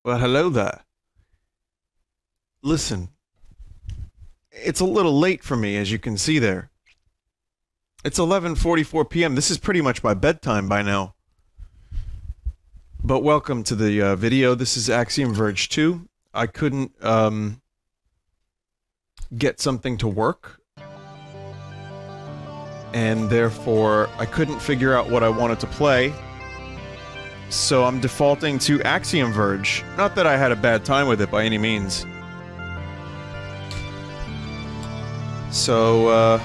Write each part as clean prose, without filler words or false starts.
Well, hello there. Listen, it's a little late for me, as you can see there. It's 11:44 p.m. This is pretty much my bedtime by now. But welcome to the video. This is Axiom Verge 2. I couldn't, get something to work. And therefore, I couldn't figure out what I wanted to play. So I'm defaulting to Axiom Verge. Not that I had a bad time with it by any means. So,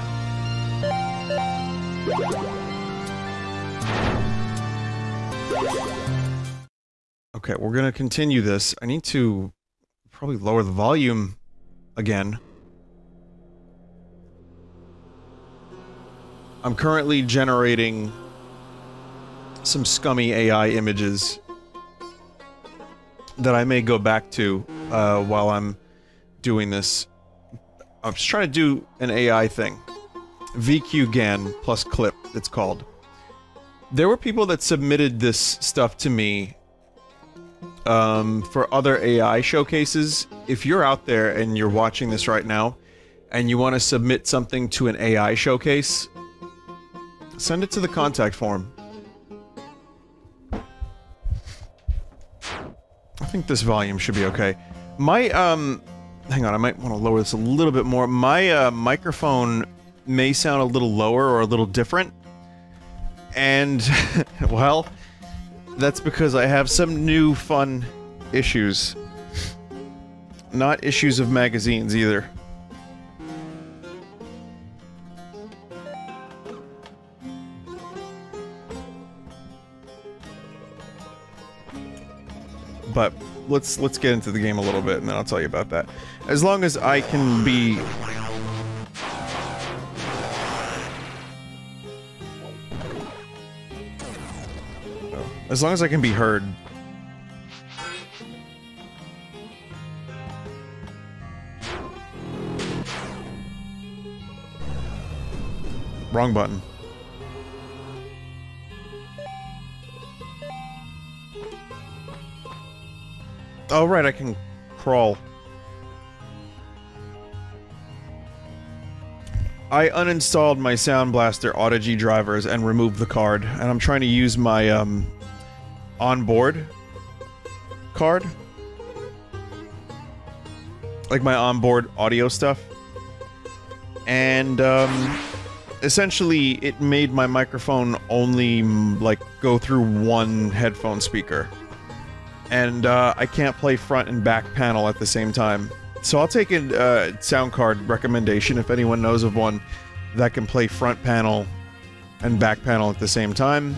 okay, we're gonna continue this. I need to probably lower the volume again. I'm currently generating some scummy AI images that I may go back to while I'm doing this. I'm just trying to do an AI thing. VQGAN plus clip, it's called. There were people that submitted this stuff to me for other AI showcases. If you're out there and you're watching this right now and you want to submit something to an AI showcase, send it to the contact form. I think this volume should be okay. My, hang on, I might want to lower this a little bit more. My, microphone may sound a little lower or a little different. And, well, that's because I have some new fun issues. Not issues of magazines, either. But let's get into the game a little bit, and then I'll tell you about that. As long as I can be... As long as I can be heard. Wrong button. Oh, right, I can crawl. I uninstalled my Sound Blaster Audigy drivers and removed the card, and I'm trying to use my, onboard card. Like my onboard audio stuff. And, essentially, it made my microphone only, like, go through one headphone speaker. And, I can't play front and back panel at the same time. So I'll take a, sound card recommendation if anyone knows of one that can play front panel and back panel at the same time.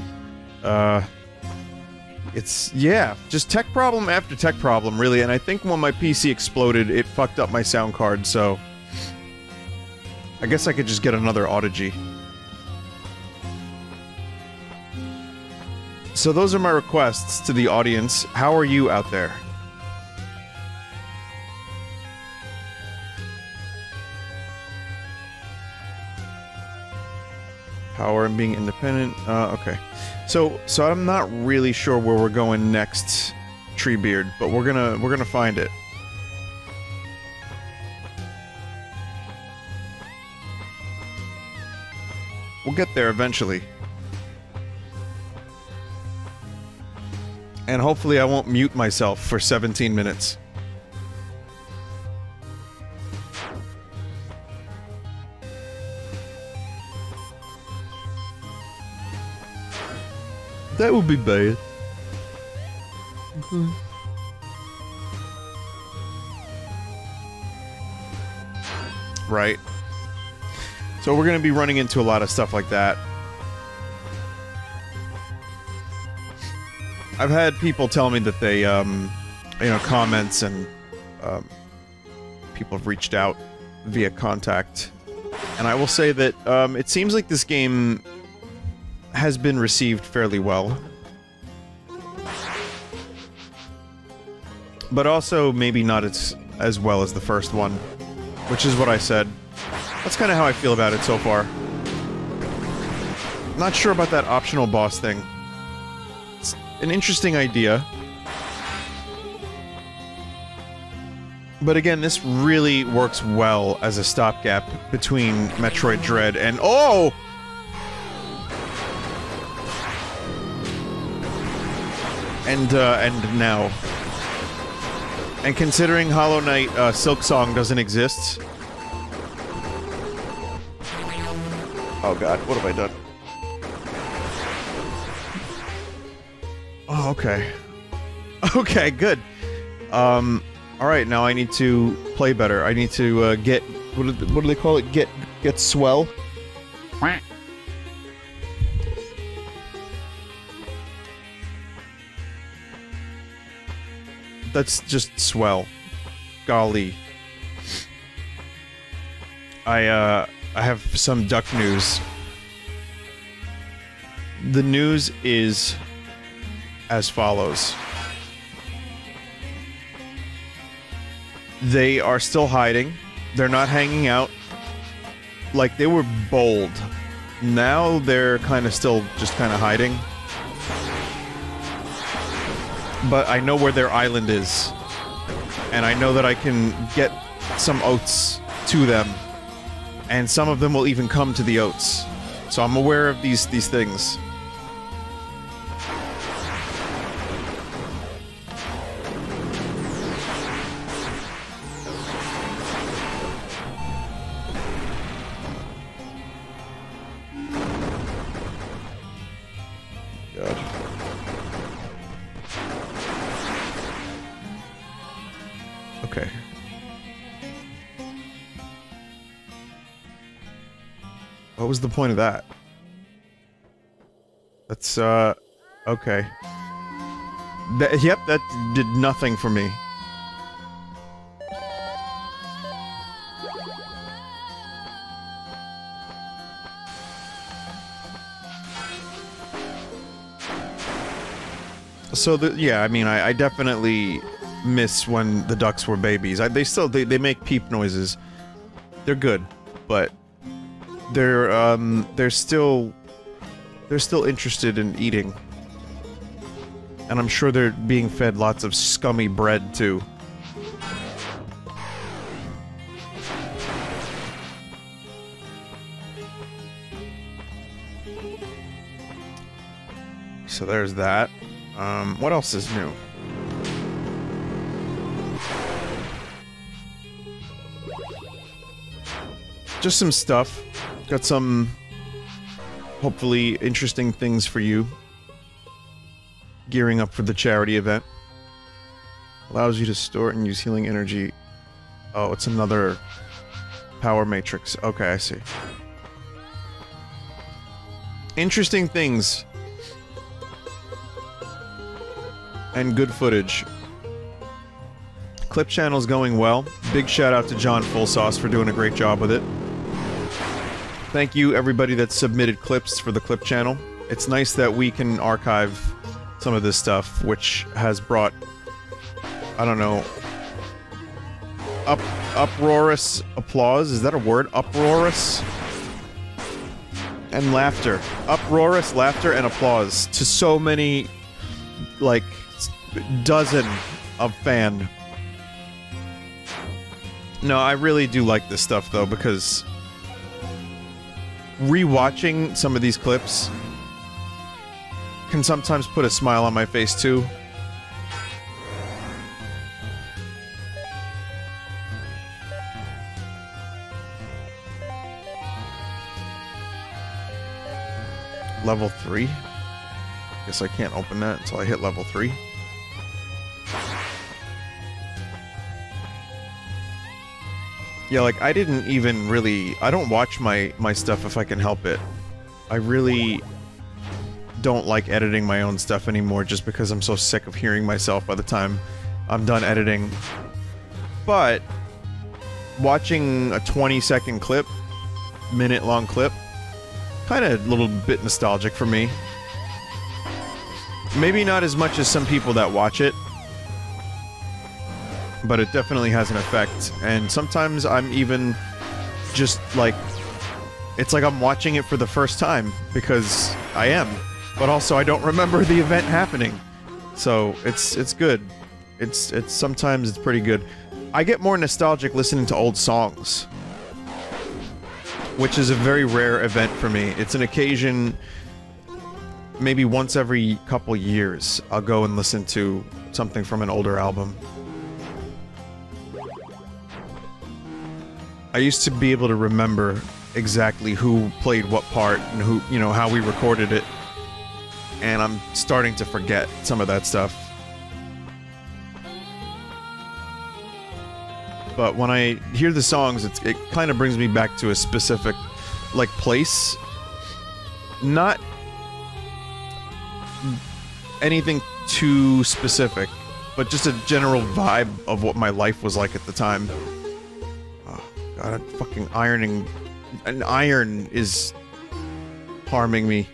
It's, yeah, just tech problem after tech problem, really, and I think when my PC exploded, it fucked up my sound card, so... I guess I could just get another Audigy. So those are my requests to the audience. How are you out there? Power and being independent, okay. So I'm not really sure where we're going next, Treebeard, but we're gonna find it. We'll get there eventually. And hopefully I won't mute myself for 17 minutes. That would be bad. Right. So we're gonna be running into a lot of stuff like that. I've had people tell me that they, you know, comments and, people have reached out via contact. And I will say that, it seems like this game has been received fairly well. But also, maybe not as well as the first one. Which is what I said. That's kind of how I feel about it so far. Not sure about that optional boss thing. It's an interesting idea. But again, this really works well as a stopgap between Metroid Dread and— oh! And now. And considering Hollow Knight, Silk Song doesn't exist... oh god, what have I done? Oh, okay. Okay, good. Alright, now I need to play better. I need to, get... what do they call it? Get swell? That's just swell. Golly. I have some duck news. The news is as follows. They are still hiding. They're not hanging out. Like, they were bold. Now they're kind of still just kind of hiding. But I know where their island is. And I know that I can get some oats to them. And some of them will even come to the oats. So I'm aware of these things. God. Okay. What was the point of that? That's, okay. Yep, that did nothing for me. So, yeah, I mean, I definitely miss when the ducks were babies. They make peep noises. They're good, but they're still interested in eating. And I'm sure they're being fed lots of scummy bread, too. So there's that. What else is new? Just some stuff. Got some, hopefully, interesting things for you. Gearing up for the charity event. Allows you to store and use healing energy. Oh, it's another power matrix. Okay, I see. Interesting things. And good footage. Clip channel's going well. Big shout out to John Fullsauce for doing a great job with it. Thank you everybody that submitted clips for the clip channel. It's nice that we can archive some of this stuff, which has brought, I don't know, uproarious applause? Is that a word? Uproarious? And laughter. Uproarious laughter and applause to so many, like, dozen of fan. No, I really do like this stuff, though, because rewatching some of these clips can sometimes put a smile on my face, too. Level 3? Guess I can't open that until I hit level 3. Yeah, like, I didn't even really... I don't watch my stuff if I can help it. I really don't like editing my own stuff anymore just because I'm so sick of hearing myself by the time I'm done editing. But watching a 20-second clip, minute-long clip, kind of a little bit nostalgic for me. Maybe not as much as some people that watch it, but it definitely has an effect, and sometimes I'm even just like... it's like I'm watching it for the first time, because I am. But also I don't remember the event happening. So, it's good. Sometimes it's pretty good. I get more nostalgic listening to old songs, which is a very rare event for me. It's an occasion, maybe once every couple years, I'll go and listen to something from an older album. I used to be able to remember exactly who played what part and who, you know, how we recorded it. And I'm starting to forget some of that stuff. But when I hear the songs, it kind of brings me back to a specific, like, place. Not anything too specific, but just a general vibe of what my life was like at the time. Oh, God, fucking ironing. An iron is harming me.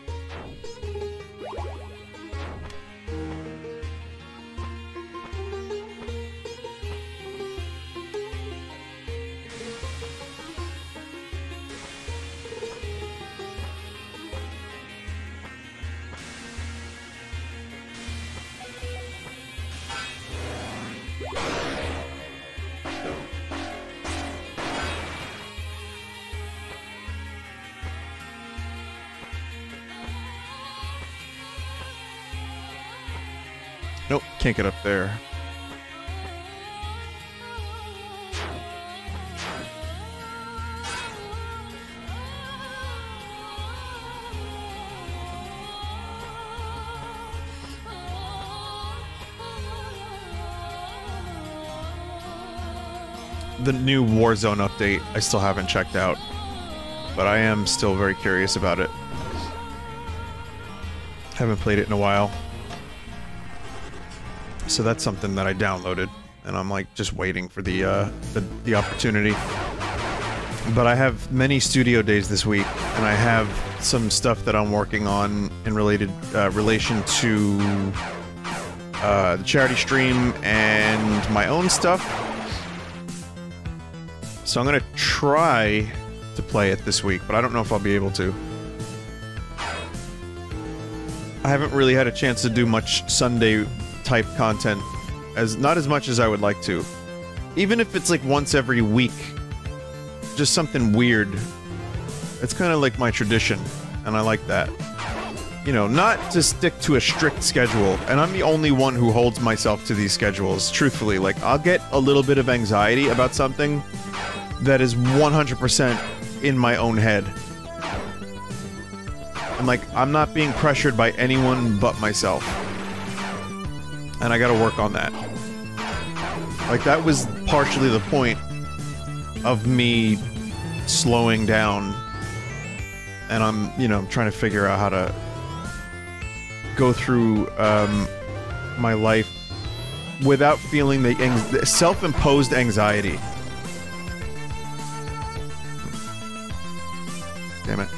Nope, can't get up there. The new Warzone update, I still haven't checked out, but I am still very curious about it. Haven't played it in a while. So that's something that I downloaded, and I'm like just waiting for the opportunity. But I have many studio days this week, and I have some stuff that I'm working on in relation to the charity stream and my own stuff. So I'm gonna try to play it this week, but I don't know if I'll be able to. I haven't really had a chance to do much Sunday type content, not as much as I would like to. Even if it's like once every week, just something weird. It's kind of like my tradition, and I like that. You know, not to stick to a strict schedule, and I'm the only one who holds myself to these schedules, truthfully. Like, I'll get a little bit of anxiety about something that is 100% in my own head. And like, I'm not being pressured by anyone but myself. And I gotta work on that. Like, that was partially the point of me slowing down. And I'm, you know, trying to figure out how to go through my life without feeling the self-imposed anxiety. Damn it.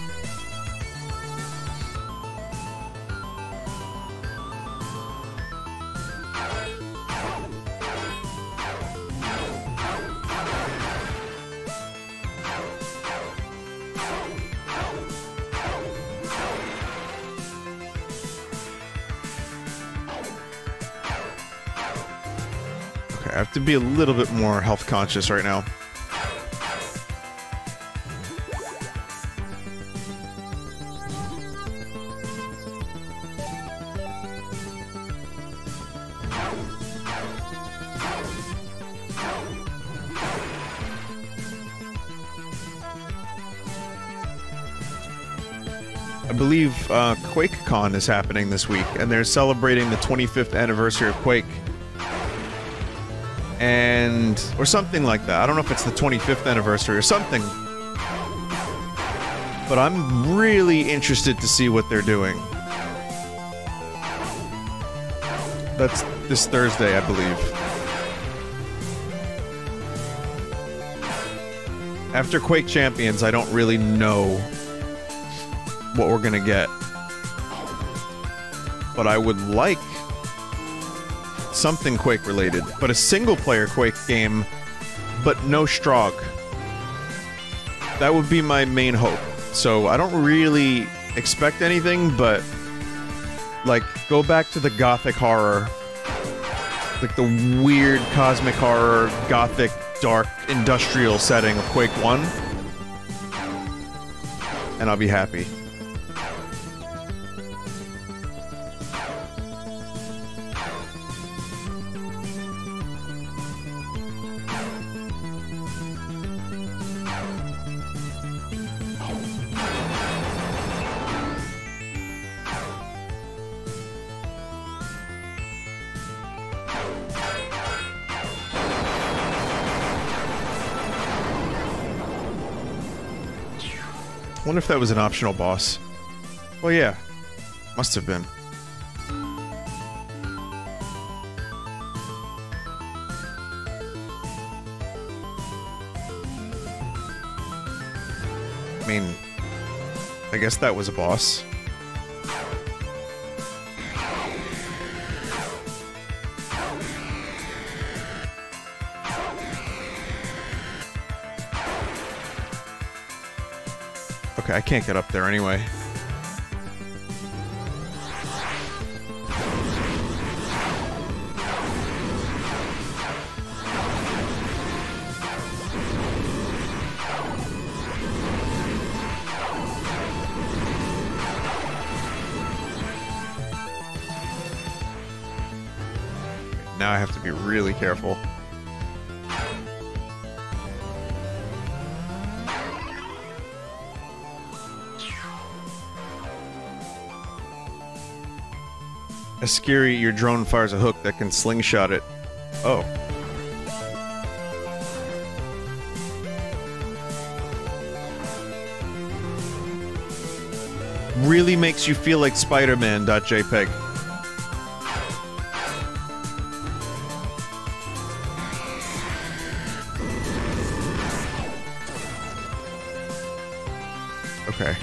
Okay, I have to be a little bit more health conscious right now. I believe QuakeCon is happening this week, and they're celebrating the 25th anniversary of Quake. And... or something like that. I don't know if it's the 25th anniversary or something. But I'm really interested to see what they're doing. That's this Thursday, I believe. After Quake Champions, I don't really know what we're gonna get. But I would like something Quake related, but a single-player Quake game, but no Strogg. That would be my main hope. So I don't really expect anything, but like, go back to the gothic horror like the weird cosmic horror, gothic, dark, industrial setting of Quake 1. And I'll be happy. I wonder if that was an optional boss. Well, yeah. Must have been. I mean, I guess that was a boss. Okay, I can't get up there anyway. Now I have to be really careful. Scary, your drone fires a hook that can slingshot it. Oh. Really makes you feel like Spider-Man.jpg. Okay.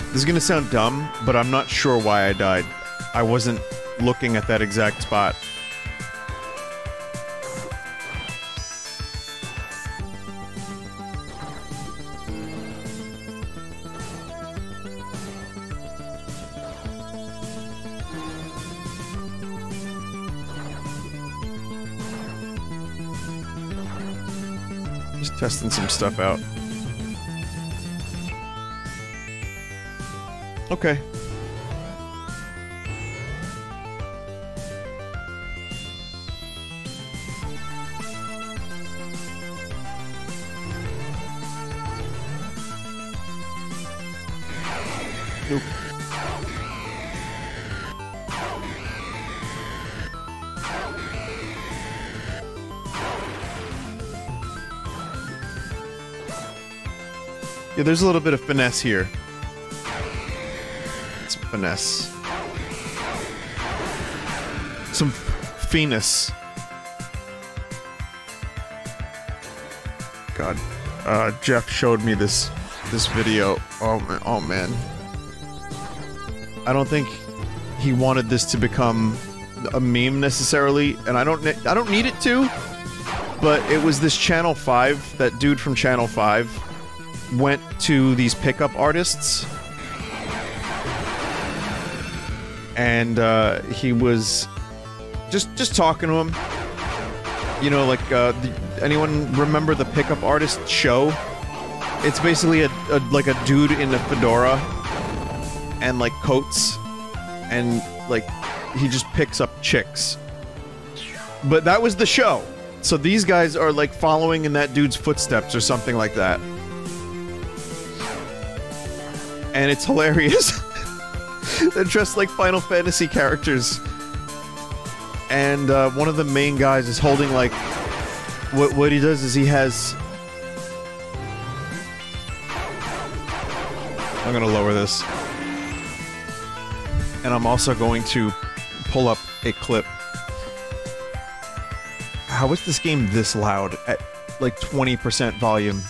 This is gonna sound dumb, but I'm not sure why I died. I wasn't looking at that exact spot. Just testing some stuff out. Okay. Nope. Yeah, there's a little bit of finesse here. Finesse. Some finesse. God, Jeff showed me this video. Oh man. I don't think he wanted this to become a meme necessarily, and I don't need it to. But it was this Channel 5. That dude from Channel 5 went to these pickup artists. And he was just talking to him. You know, like anyone remember the Pickup Artist show? It's basically like a dude in a fedora and like coats, and like he just picks up chicks. But that was the show. So these guys are like following in that dude's footsteps or something like that. And it's hilarious. They're dressed like Final Fantasy characters. And one of the main guys is holding like... What he does is he has... I'm gonna lower this. And I'm also going to pull up a clip. How is this game this loud at like 20% volume?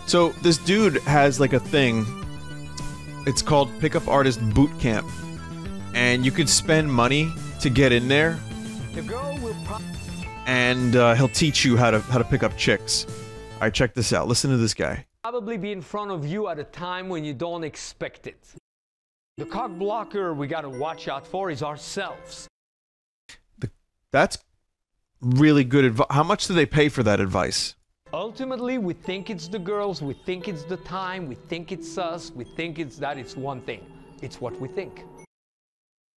So this dude has like a thing. It's called Pickup Artist Boot Camp, and you could spend money to get in there. and he'll teach you how to pick up chicks. All right, check this out. Listen to this guy. Probably be in front of you at a time when you don't expect it. The cock blocker we gotta watch out for is ourselves. That's really good advice. How much do they pay for that advice? Ultimately, we think it's the girls, we think it's the time, we think it's us, we think it's that. It's one thing. It's what we think.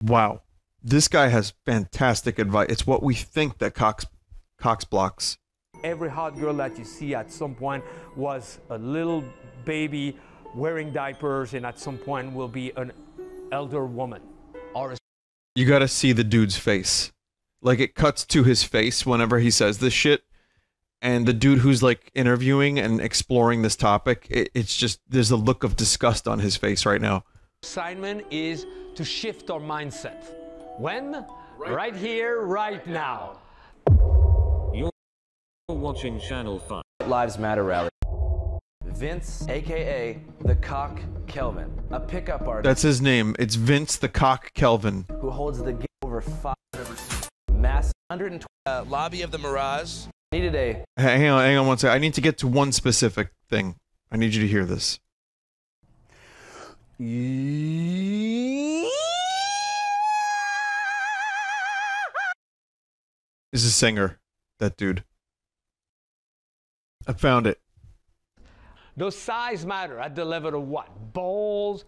Wow. This guy has fantastic advice. It's what we think that Cox blocks. Every hot girl that you see at some point was a little baby wearing diapers, and at some point will be an elder woman. Or you gotta see the dude's face. Like, it cuts to his face whenever he says this shit. And the dude who's, like, interviewing and exploring this topic, it's just, there's a look of disgust on his face right now. Assignment is to shift our mindset. When? Right here, right now. You're watching Channel 5. Lives Matter rally. Vince, aka the Cock Kelvin, a pickup artist. That's his name. It's Vince the Cock Kelvin. Who holds the game over 5 mass 120. Lobby of the Mirage. Needed a. Hang on one second. I need to get to one specific thing. I need you to hear this. This is a singer. That dude. I found it. Those size matter at the level of what? Balls,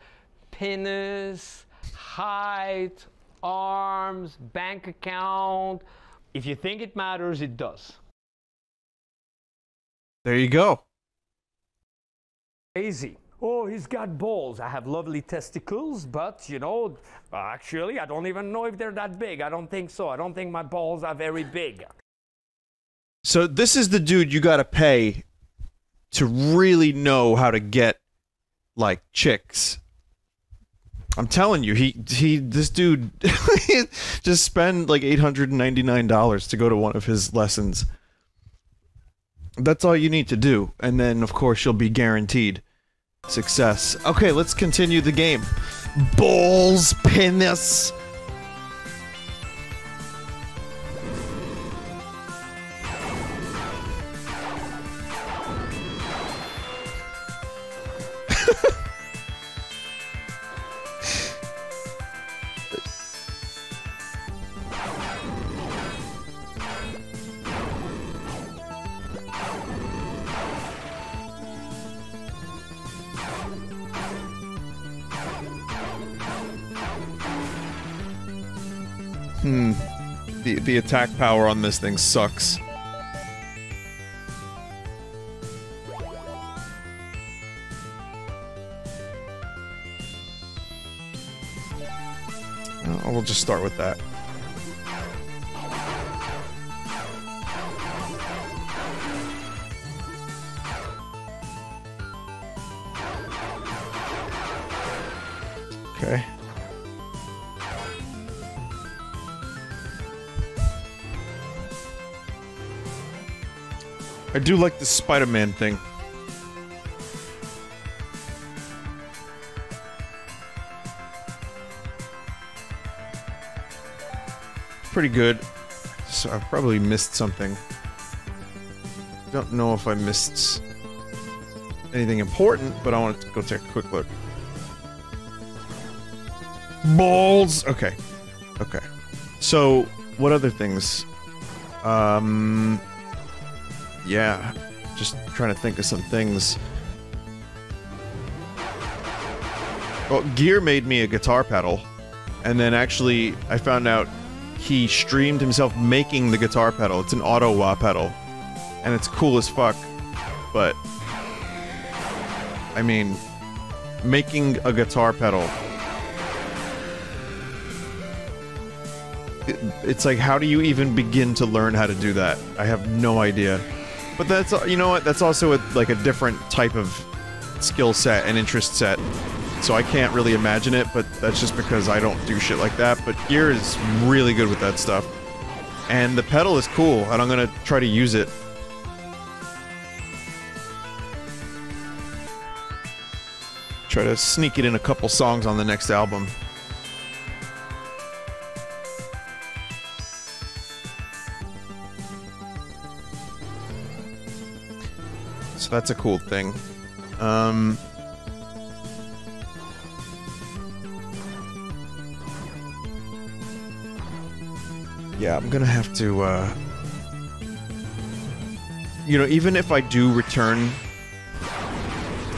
penis, height, arms, bank account. If you think it matters, it does. There you go. Easy. Oh, he's got balls. I have lovely testicles, but, you know, actually, I don't even know if they're that big. I don't think so. I don't think my balls are very big. So this is the dude you gotta pay to really know how to get, like, chicks. I'm telling you, this dude just spend like $899 to go to one of his lessons. That's all you need to do, and then of course you'll be guaranteed success. Okay, let's continue the game. Balls, penis. The attack power on this thing sucks. We'll just start with that. Okay. I do like the Spider-Man thing. Pretty good. So I probably missed something. Don't know if I missed anything important, but I want to go take a quick look. Balls! Okay. Okay. So, what other things? Yeah. Just trying to think of some things. Well, Gear made me a guitar pedal, and then actually, I found out he streamed himself making the guitar pedal. It's an auto wah pedal, and it's cool as fuck, but I mean, making a guitar pedal, it's like, how do you even begin to learn how to do that? I have no idea. But that's, you know what, that's also like a different type of skill set and interest set. So I can't really imagine it, but that's just because I don't do shit like that. But Gear is really good with that stuff. And the pedal is cool, and I'm gonna try to use it. Try to sneak it in a couple songs on the next album. So that's a cool thing. Yeah, I'm gonna have to, you know, even if I do return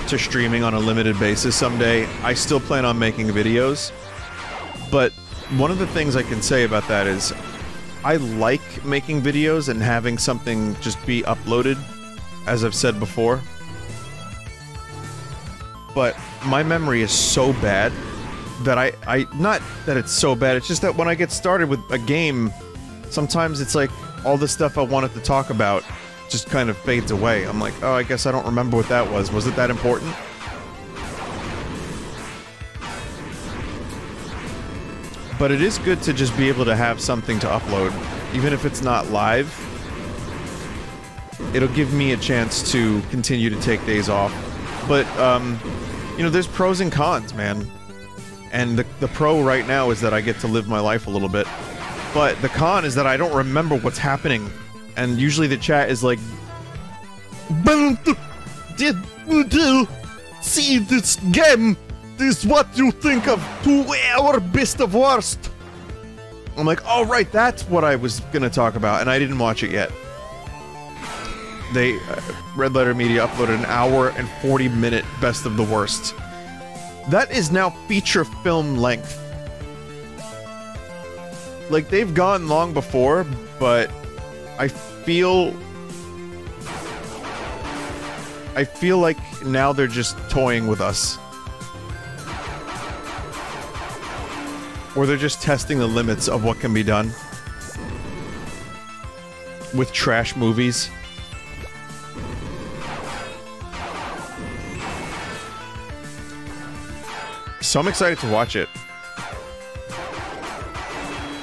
to streaming on a limited basis someday, I still plan on making videos. But one of the things I can say about that is, I like making videos and having something just be uploaded, as I've said before. But my memory is so bad that not that it's so bad, it's just that when I get started with a game, sometimes it's like all the stuff I wanted to talk about just kind of fades away. I'm like, oh, I guess I don't remember what that was. Was it that important? But it is good to just be able to have something to upload. Even if it's not live, it'll give me a chance to continue to take days off. But, you know, there's pros and cons, man. And the pro right now is that I get to live my life a little bit. But the con is that I don't remember what's happening. And usually the chat is like... Did you see this game? This is what you think of 2 hour best of worst. I'm like, oh right, that's what I was gonna talk about, and I didn't watch it yet. They, Red Letter Media uploaded an hour and 40-minute best of the worst. That is now feature film length. Like, they've gone long before, but I feel like now they're just toying with us. Or they're just testing the limits of what can be done with trash movies. So I'm excited to watch it.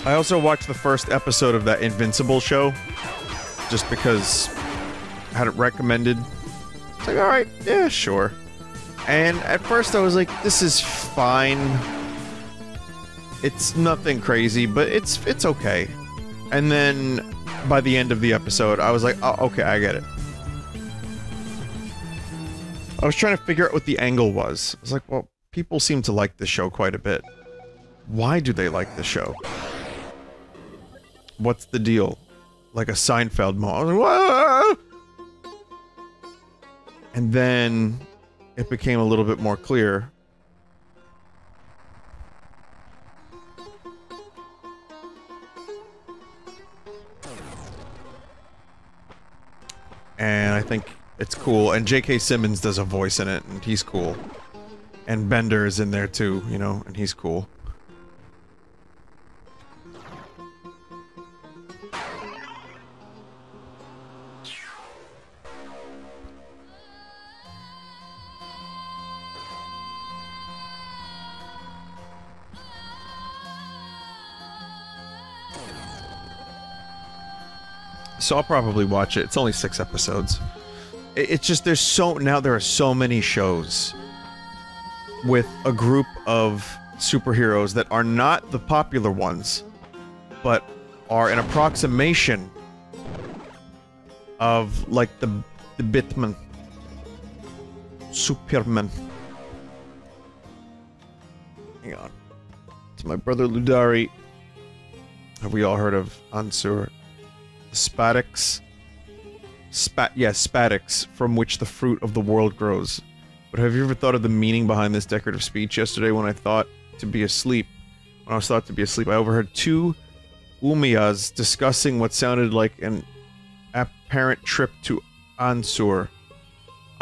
I also watched the first episode of that Invincible show, just because I had it recommended. It's like, alright, yeah, sure. And at first I was like, this is fine. It's nothing crazy, but it's okay. And then, by the end of the episode, I was like, oh, okay, I get it. I was trying to figure out what the angle was. I was like, well, people seem to like this show quite a bit. Why do they like this show? What's the deal? Like a Seinfeld moment. I was like, whoa! And then, it became a little bit more clear. And I think it's cool, and J.K. Simmons does a voice in it, and he's cool. And Bender is in there too, you know, and he's cool. So I'll probably watch it. It's only 6 episodes. It's just, there are so many shows with a group of superheroes that are not the popular ones, but are an approximation of, like, the Batman, Superman. Hang on. It's my brother Ludari. Have we all heard of Ansur? Spatix. Spatix, from which the fruit of the world grows. But have you ever thought of the meaning behind this decorative speech? Yesterday when I was thought to be asleep, I overheard 2 Umiyas discussing what sounded like an apparent trip to Ansur.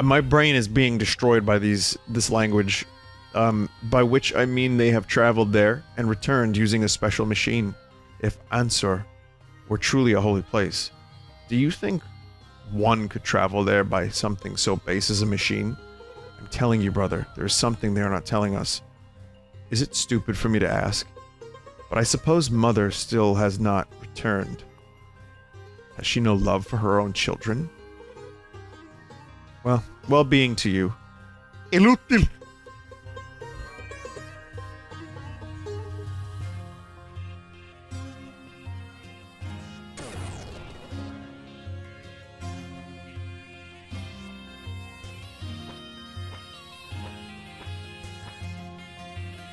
My brain is being destroyed by this language, by which I mean they have traveled there and returned using a special machine. If Ansur were truly a holy place, do you think one could travel there by something so base as a machine? I'm telling you, brother, there's something they're not telling us. Is it stupid for me to ask? But I suppose Mother still has not returned. Has she no love for her own children? Well, well-being to you. Inútil!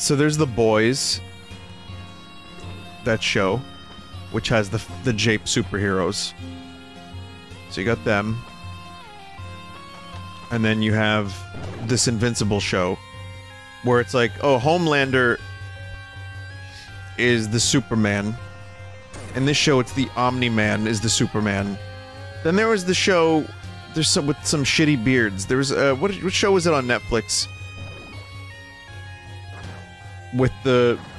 So there's The Boys. That show, which has the Jape superheroes. So you got them. And then you have this Invincible show, where it's like, oh, Homelander is the Superman. In this show, it's the Omni-Man is the Superman. Then there was the show, there's some with some shitty beards. There was, what show was it on Netflix? With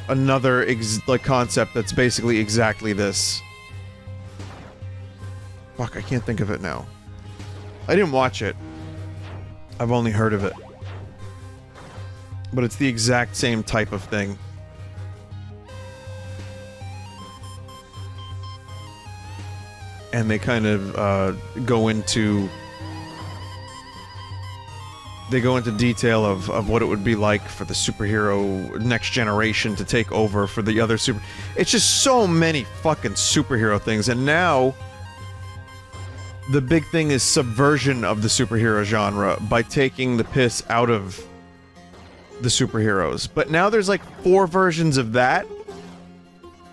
another, like, concept that's basically exactly this. Fuck, I can't think of it now. I didn't watch it. I've only heard of it. But it's the exact same type of thing. And they kind of, go into detail of what it would be like for the superhero next generation to take over for the other super... It's just so many fucking superhero things, and now... The big thing is subversion of the superhero genre by taking the piss out of the superheroes. But now there's like 4 versions of that.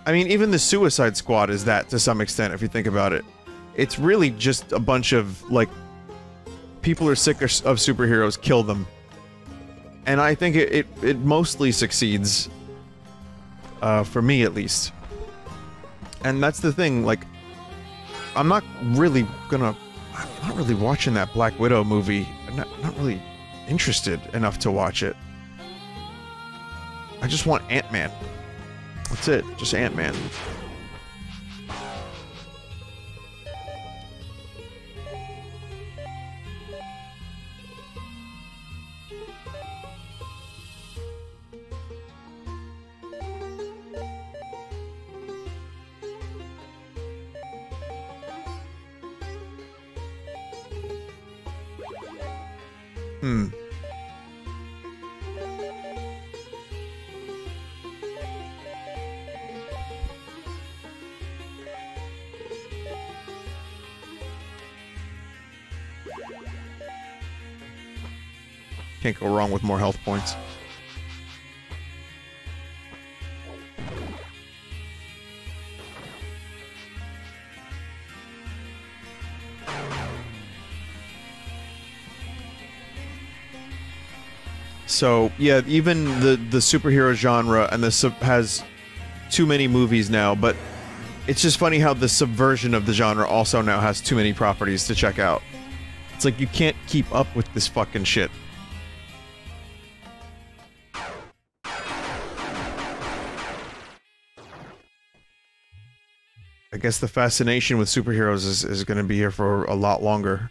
I mean, even the Suicide Squad is that to some extent, if you think about it. It's really just a bunch of, like, people are sick of superheroes, kill them. And I think it mostly succeeds. For me, at least. And that's the thing, like, I'm not really watching that Black Widow movie. I'm not really interested enough to watch it. I just want Ant-Man. That's it, just Ant-Man. Can't go wrong with more health points. So, yeah, even the superhero genre and has too many movies now, but it's just funny how the subversion of the genre also now has too many properties to check out. It's like you can't keep up with this fucking shit. I guess the fascination with superheroes is going to be here for a lot longer.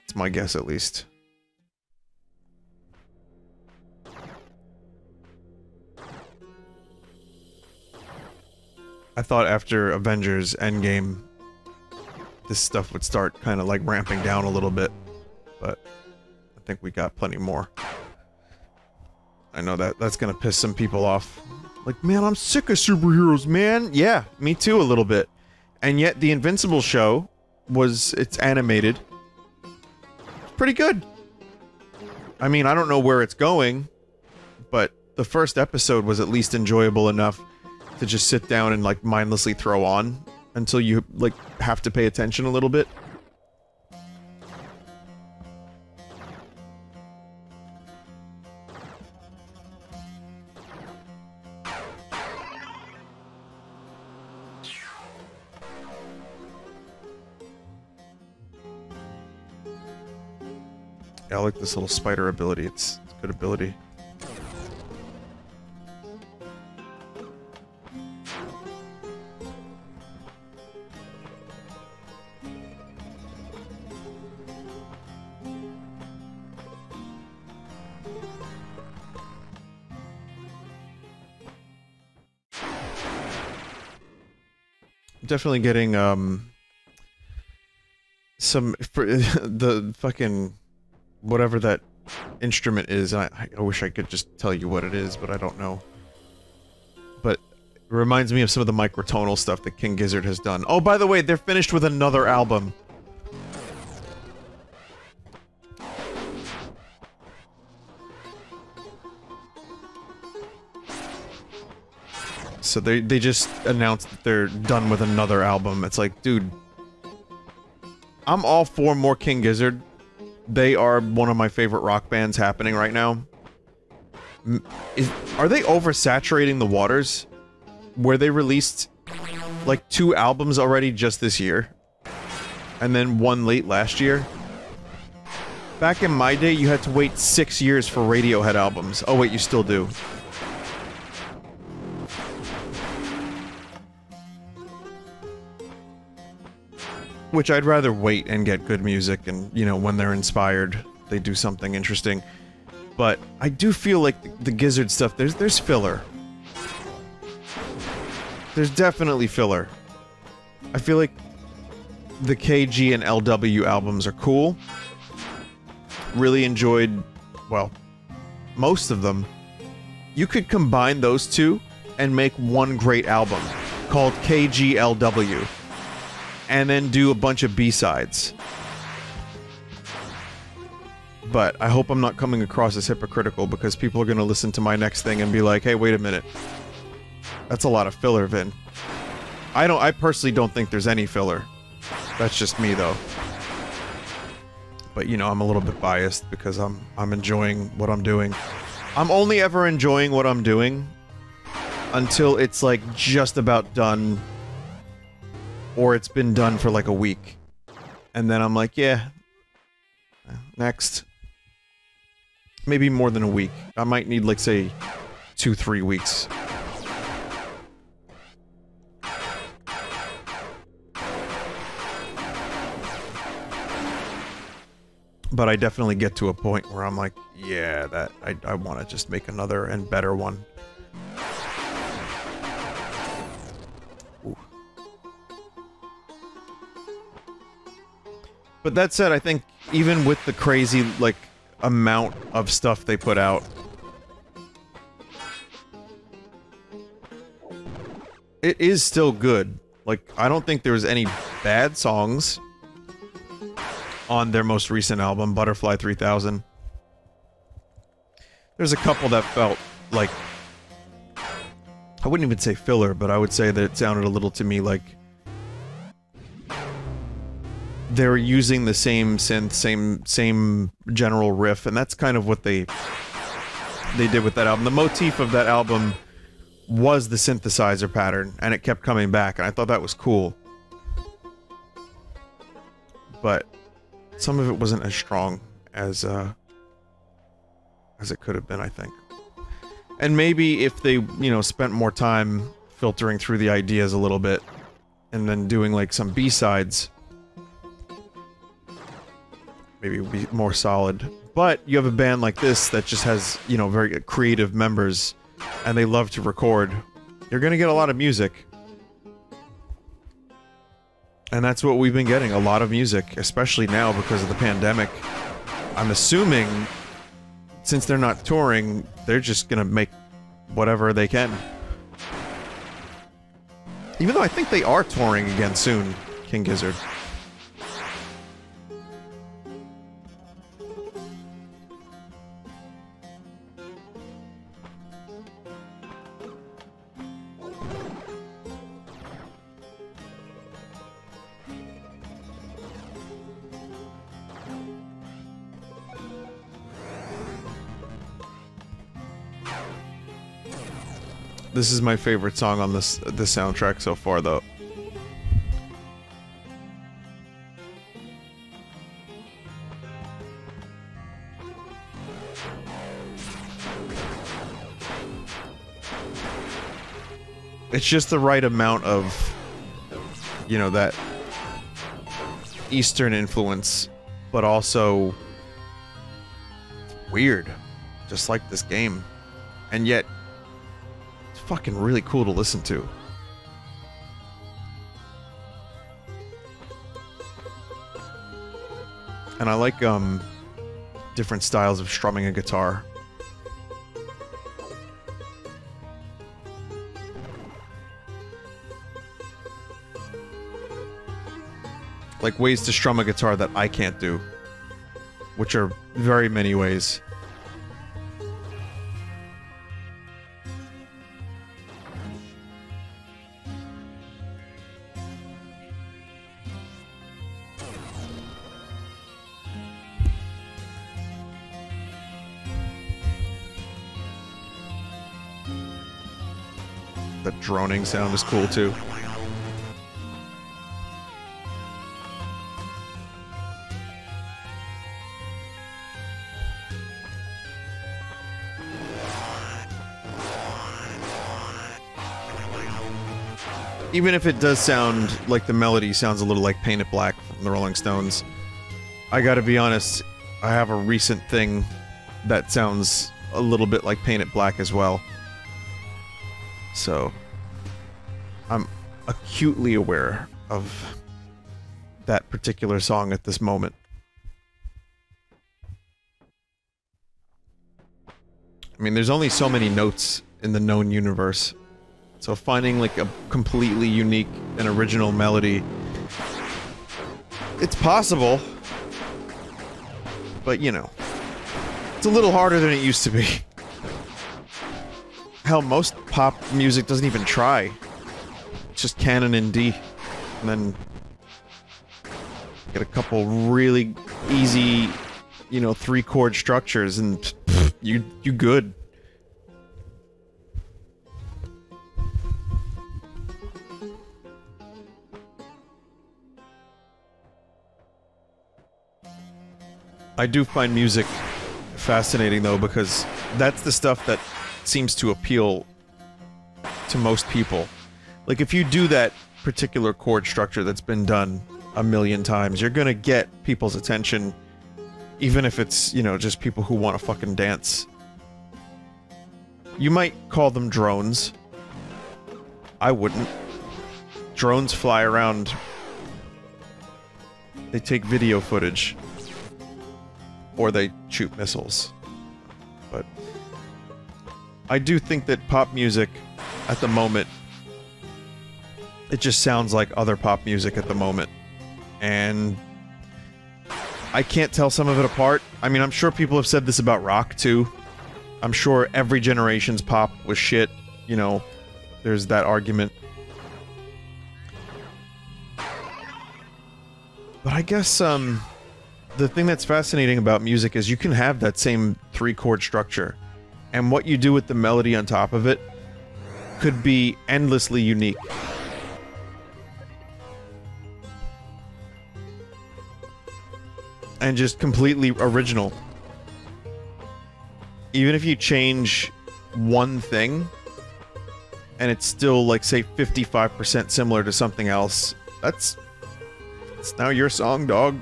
It's my guess, at least. I thought after Avengers Endgame, this stuff would start kind of like ramping down a little bit, but I think we got plenty more. I know that's gonna piss some people off. Like, man, I'm sick of superheroes, man. Yeah, me too, a little bit. And yet, the Invincible show it's animated. It's pretty good. I mean, I don't know where it's going, but the first episode was at least enjoyable enough to just sit down and, like, mindlessly throw on until you, like, have to pay attention a little bit. Yeah, I like this little spider ability. It's a good ability. Definitely getting some for the fucking whatever that instrument is. I wish I could just tell you what it is, but I don't know. But it reminds me of some of the microtonal stuff that King Gizzard has done. Oh, by the way, they're finished with another album. So they just announced that they're done with another album. It's like, dude, I'm all for more King Gizzard. They are one of my favorite rock bands happening right now. Are they oversaturating the waters? Where they released like 2 albums already just this year, and then 1 late last year. Back in my day, you had to wait 6 years for Radiohead albums. Oh wait, you still do. Which I'd rather wait and get good music, and, you know, when they're inspired, they do something interesting. But I do feel like the Gizzard stuff, there's filler. There's definitely filler. I feel like the KG and LW albums are cool. Really enjoyed, well, most of them. You could combine those two and make one great album called KGLW, and then do a bunch of B-sides. But I hope I'm not coming across as hypocritical, because people are going to listen to my next thing and be like, hey, wait a minute. That's a lot of filler, Vin. I personally don't think there's any filler. That's just me, though. But, you know, I'm a little bit biased because I'm enjoying what I'm doing. I'm only ever enjoying what I'm doing until it's, like, just about done, or it's been done for, like, a week. And then I'm like, yeah, next. Maybe more than a week. I might need, like, say, 2-3 weeks. But I definitely get to a point where I'm like, yeah, that I want to just make another and better one. Ooh. But that said, I think even with the crazy, like, amount of stuff they put out, it is still good. Like, I don't think there was any bad songs on their most recent album, Butterfly 3000. There's a couple that felt like, I wouldn't even say filler, but I would say that it sounded a little to me like they were using the same synth, same general riff, and that's kind of what they did with that album. The motif of that album was the synthesizer pattern, and it kept coming back, and I thought that was cool. But some of it wasn't as strong as it could have been, I think. And maybe if they, you know, spent more time filtering through the ideas a little bit, and then doing, like, some B-sides, maybe it would be more solid. But you have a band like this that just has, you know, very creative members, and they love to record. You're gonna get a lot of music. And that's what we've been getting, a lot of music, especially now because of the pandemic. I'm assuming, since they're not touring, they're just gonna make whatever they can. Even though I think they are touring again soon, King Gizzard. This is my favorite song on this soundtrack so far, though. It's just the right amount of, you know, that Eastern influence, but also weird, just like this game, and yet fucking really cool to listen to. And I like different styles of strumming a guitar. Like ways to strum a guitar that I can't do, which are very many ways. the droning sound is cool too. Even if it does sound like the melody sounds a little like Paint It Black from the Rolling Stones, I gotta be honest, I have a recent thing that sounds a little bit like Paint It Black as well. So, I'm acutely aware of that particular song at this moment. I mean, there's only so many notes in the known universe. So finding like a completely unique and original melody, it's possible, but you know, it's a little harder than it used to be. Hell, most pop music doesn't even try. It's just canon in D, and then get a couple really easy, you know, 3-chord structures, and pff, you good. I do find music fascinating though, because that's the stuff that seems to appeal to most people. Like if you do that particular chord structure that's been done a million times, you're gonna get people's attention, even if it's, you know, just people who want to fucking dance. You might call them drones. I wouldn't. Drones fly around. They take video footage. Or they shoot missiles. But I do think that pop music at the moment, it just sounds like other pop music at the moment. And I can't tell some of it apart. I mean, I'm sure people have said this about rock too. I'm sure every generation's pop was shit. You know, there's that argument. But I guess, the thing that's fascinating about music is you can have that same 3-chord structure, and what you do with the melody on top of it could be endlessly unique. And just completely original. Even if you change one thing, and it's still, like, say, 55% similar to something else, it's now your song, dog.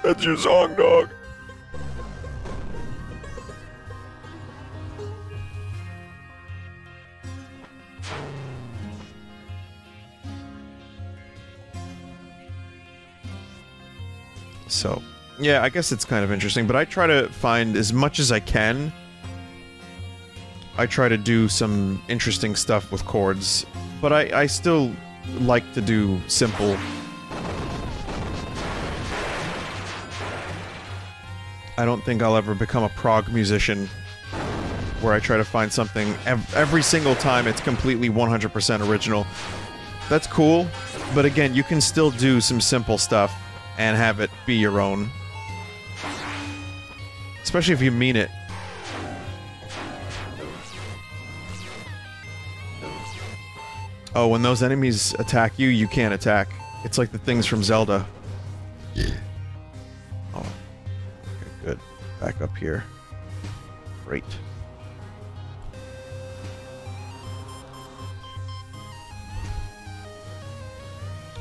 That's your song, dog. So, yeah, I guess it's kind of interesting, but I try to find as much as I can. I try to do some interesting stuff with chords, but I still like to do simple. I don't think I'll ever become a prog musician where I try to find something every single time it's completely 100% original. That's cool, but again, you can still do some simple stuff and have it be your own. Especially if you mean it. Oh, when those enemies attack you, you can't attack. It's like the things from Zelda. Oh. Okay, good. Back up here. Great.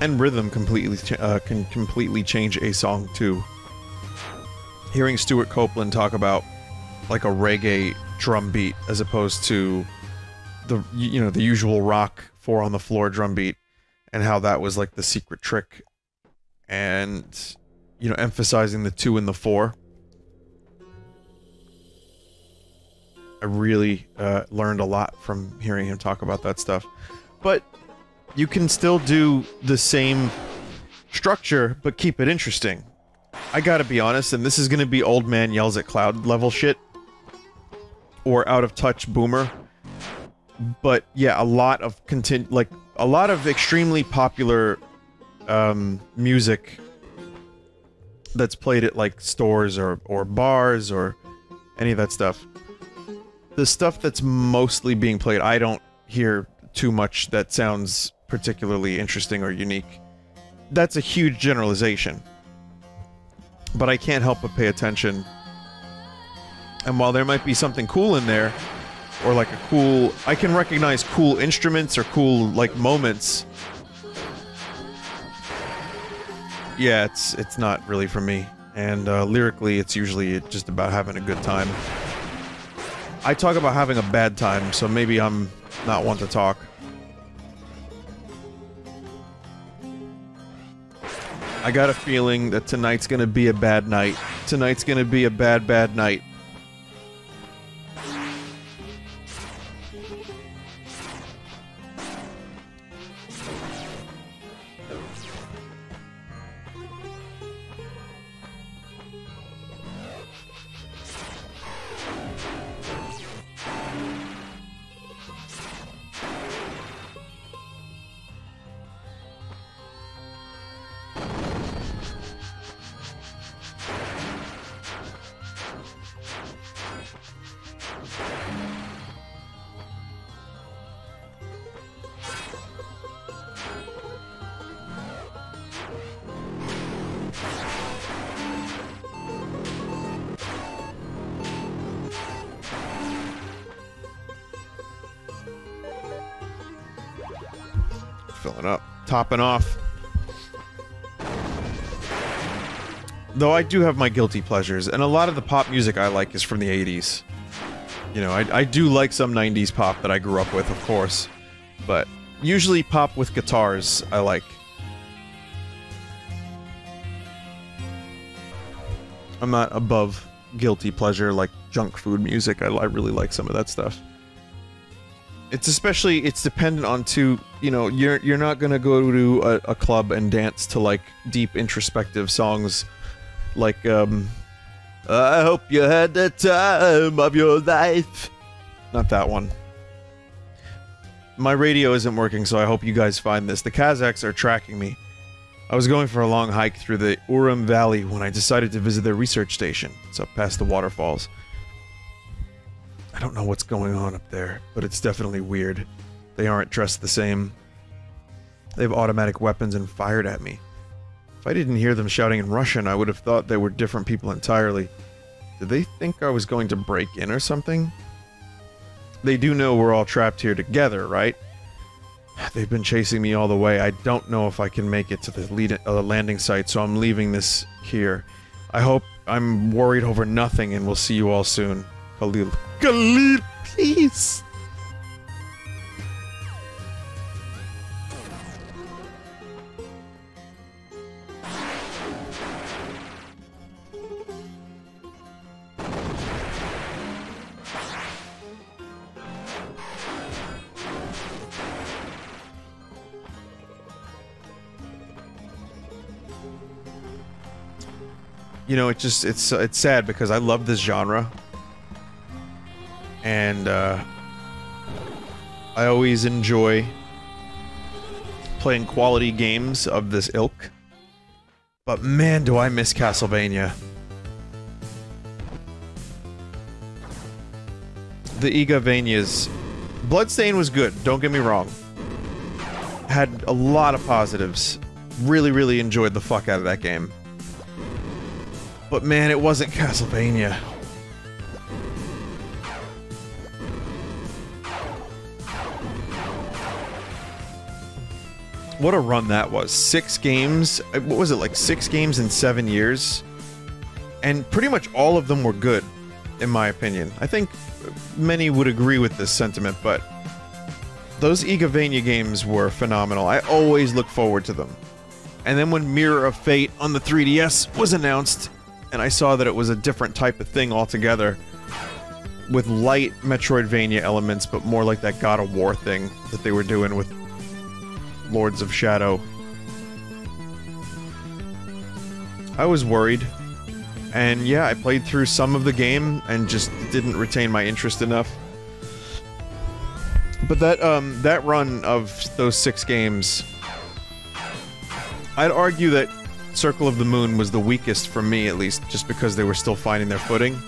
And rhythm completely can completely change a song too. Hearing Stuart Copeland talk about like a reggae drum beat as opposed to the the usual rock 4 on the floor drum beat, and how that was like the secret trick, and emphasizing the 2 and the 4. I really learned a lot from hearing him talk about that stuff. But you can still do the same structure, but keep it interesting. I gotta be honest, and this is gonna be old man yells at cloud level shit, or out of touch boomer. But yeah, a lot of extremely popular music that's played at like stores or bars or any of that stuff. The stuff that's mostly being played, I don't hear too much that sounds particularly interesting or unique. That's a huge generalization. But I can't help but pay attention. And while there might be something cool in there, or like a cool... I can recognize cool instruments or cool, like, moments. Yeah, it's not really for me. And lyrically, it's usually just about having a good time. I talk about having a bad time, so maybe I'm not one to talk. I got a feeling that tonight's gonna be a bad night. Tonight's gonna be a bad, bad night. Filling up. Topping off. Though I do have my guilty pleasures, and a lot of the pop music I like is from the 80s. You know, I do like some 90s pop that I grew up with, of course. But usually pop with guitars I like. I'm not above guilty pleasure like junk food music. I really like some of that stuff. It's especially, it's dependent on you know, you're not gonna go to a club and dance to, like, deep introspective songs like, I hope you had the time of your life. Not that one. My radio isn't working, so I hope you guys find this. The Kazakhs are tracking me. I was going for a long hike through the Urum Valley when I decided to visit their research station. It's up past the waterfalls. I don't know what's going on up there, but it's definitely weird. They aren't dressed the same. They have automatic weapons and fired at me. If I didn't hear them shouting in Russian, I would have thought they were different people entirely. Did they think I was going to break in or something? They do know we're all trapped here together, right? They've been chasing me all the way. I don't know if I can make it to the landing site, so I'm leaving this here. I hope I'm worried over nothing, and we'll see you all soon. Khalil. Khalil, please! You know, it's sad because I love this genre. And, I always enjoy playing quality games of this ilk. But man, do I miss Castlevania. The Igavanias. Bloodstain was good, don't get me wrong. Had a lot of positives. Really enjoyed the fuck out of that game. But man, it wasn't Castlevania. What a run that was. 6 games. What was it, like 6 games in 7 years? And pretty much all of them were good, in my opinion. I think many would agree with this sentiment, but those Igavania games were phenomenal. I always look forward to them. And then when Mirror of Fate on the 3DS was announced, and I saw that it was a different type of thing altogether, with light Metroidvania elements, but more like that God of War thing that they were doing with Lords of Shadow. I was worried. And yeah, I played through some of the game and just didn't retain my interest enough. But that run of those 6 games, I'd argue that Circle of the Moon was the weakest for me, at least, just because they were still finding their footing.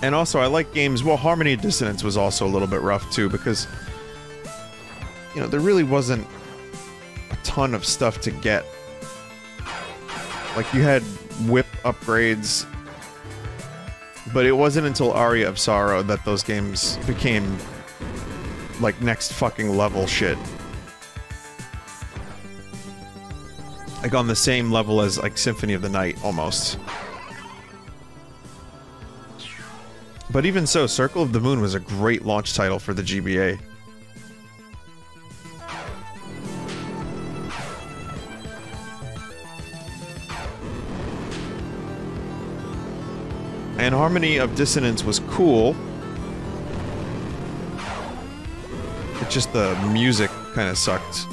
And also, I like games... Well, Harmony of Dissonance was also a little bit rough, too, because... You know, there really wasn't a ton of stuff to get. Like, you had whip upgrades, but it wasn't until Aria of Sorrow that those games became, like, next fucking level shit. Like, on the same level as, like, Symphony of the Night, almost. But even so, Circle of the Moon was a great launch title for the GBA. And Harmony of Dissonance was cool. It's just the music kind of sucked.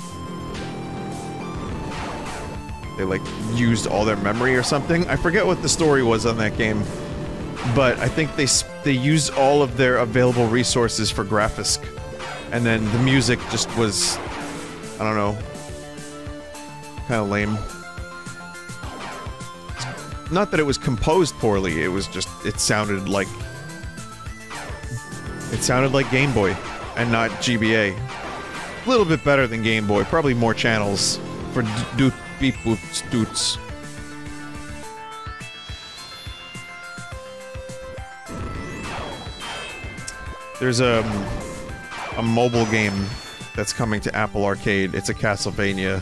They, like, used all their memory or something. I forget what the story was on that game. But I think they used all of their available resources for Graphisk. And then the music just was... I don't know. Kind of lame. Not that it was composed poorly, it was just... It sounded like Game Boy, and not GBA. A little bit better than Game Boy, probably more channels for doot beep boop stoots. There's a mobile game that's coming to Apple Arcade. It's a Castlevania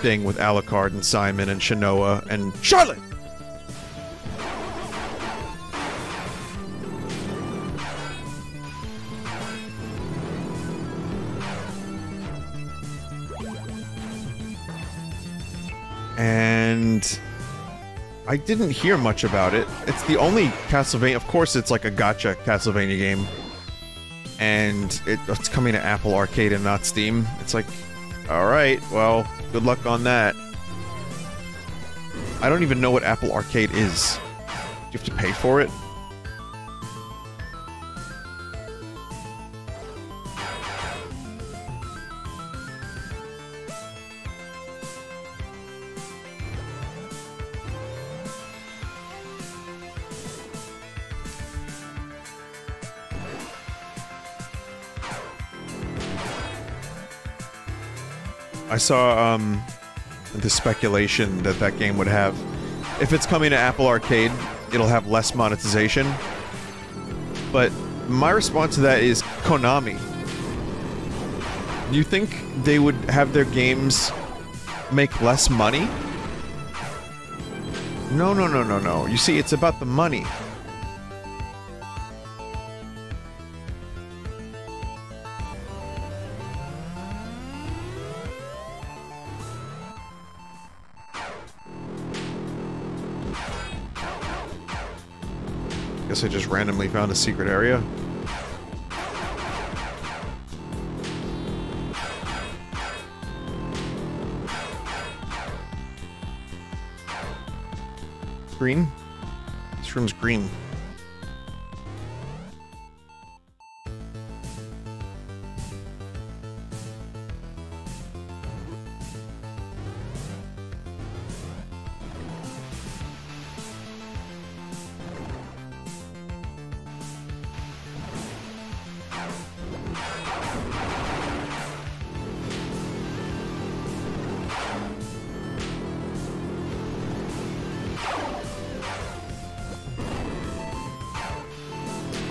thing with Alucard and Simon and Shinoa and Charlotte! And I didn't hear much about it. It's the only Castlevania... Of course, it's like a gacha Castlevania game. And it's coming to Apple Arcade and not Steam. It's like, alright, well, good luck on that. I don't even know what Apple Arcade is. Do you have to pay for it? I saw, the speculation that that game would have... If it's coming to Apple Arcade, it'll have less monetization. But my response to that is Konami. Do you think they would have their games make less money? No, no, no, no, no. You see, it's about the money. Guess I just randomly found a secret area. Green? This room's green.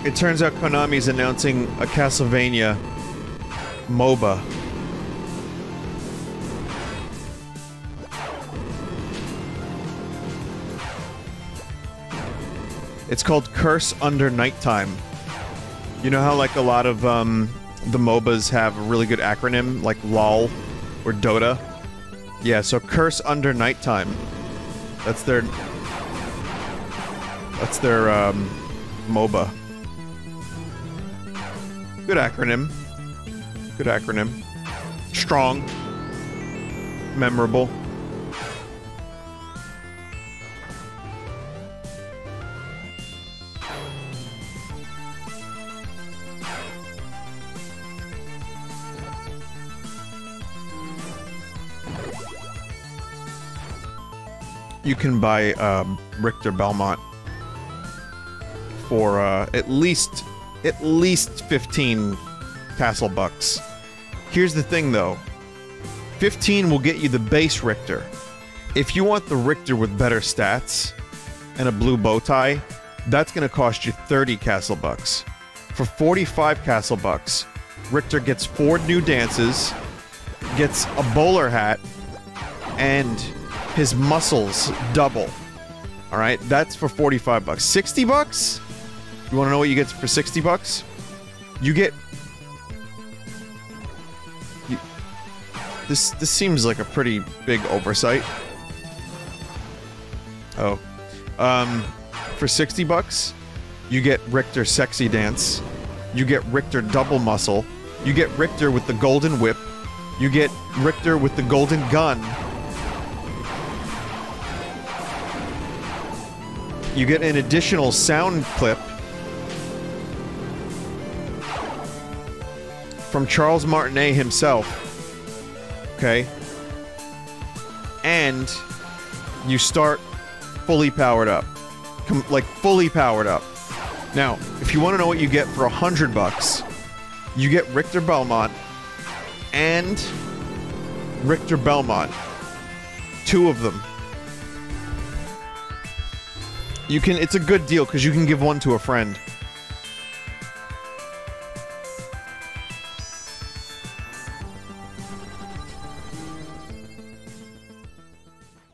It turns out Konami's announcing a Castlevania MOBA. It's called Curse Under Nighttime. You know how, like, a lot of, the MOBAs have a really good acronym, like LOL or Dota? Yeah, so Curse Under Nighttime. That's their MOBA. Good acronym. Good acronym. Strong. Memorable. You can buy Richter Belmont for at least 15 castle bucks. Here's the thing though. 15 will get you the base Richter. If you want the Richter with better stats and a blue bow tie, that's gonna cost you 30 castle bucks. For 45 castle bucks, Richter gets 4 new dances, gets a bowler hat, and his muscles double. Alright, that's for 45 bucks. 60 bucks? You wanna know what you get for 60 bucks? You get... This seems like a pretty big oversight. Oh. For 60 bucks, you get Richter Sexy Dance. You get Richter Double Muscle. You get Richter with the Golden Whip. You get Richter with the Golden Gun. You get an additional sound clip from Charles Martinet himself. Okay? And you start fully powered up. Like, fully powered up. Now, if you want to know what you get for 100 bucks, you get Richter Belmont and Richter Belmont. 2 of them. You can, it's a good deal because you can give one to a friend.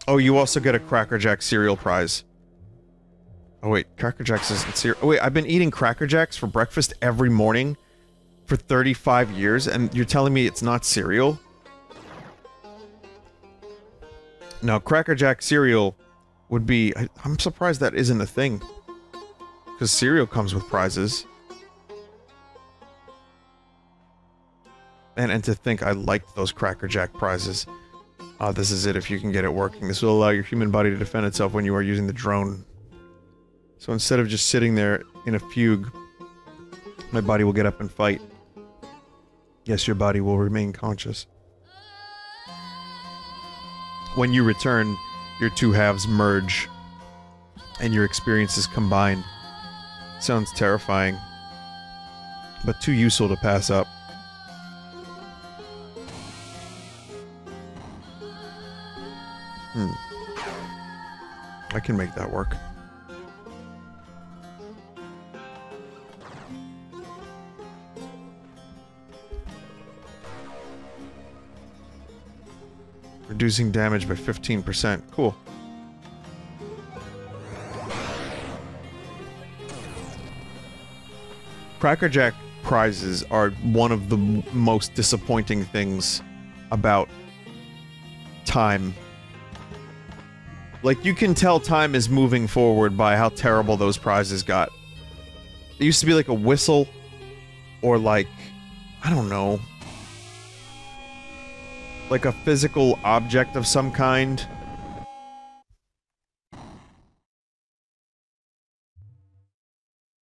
Oh, you also get a Cracker Jack cereal prize. Oh wait, Cracker Jacks isn't cereal. Oh wait, I've been eating Cracker Jacks for breakfast every morning for 35 years, and you're telling me it's not cereal? Now, Cracker Jack cereal would be... I'm surprised that isn't a thing. Because cereal comes with prizes. And to think I liked those Cracker Jack prizes. Ah, this is it if you can get it working. This will allow your human body to defend itself when you are using the drone. So instead of just sitting there in a fugue, my body will get up and fight. Yes, your body will remain conscious. When you return, your 2 halves merge, and your experiences combine. Sounds terrifying, but too useful to pass up. I can make that work. Reducing damage by 15%. Cool. Cracker Jack prizes are one of the most disappointing things about time. Like, you can tell time is moving forward by how terrible those prizes got. It used to be like a whistle, or like, I don't know, like a physical object of some kind.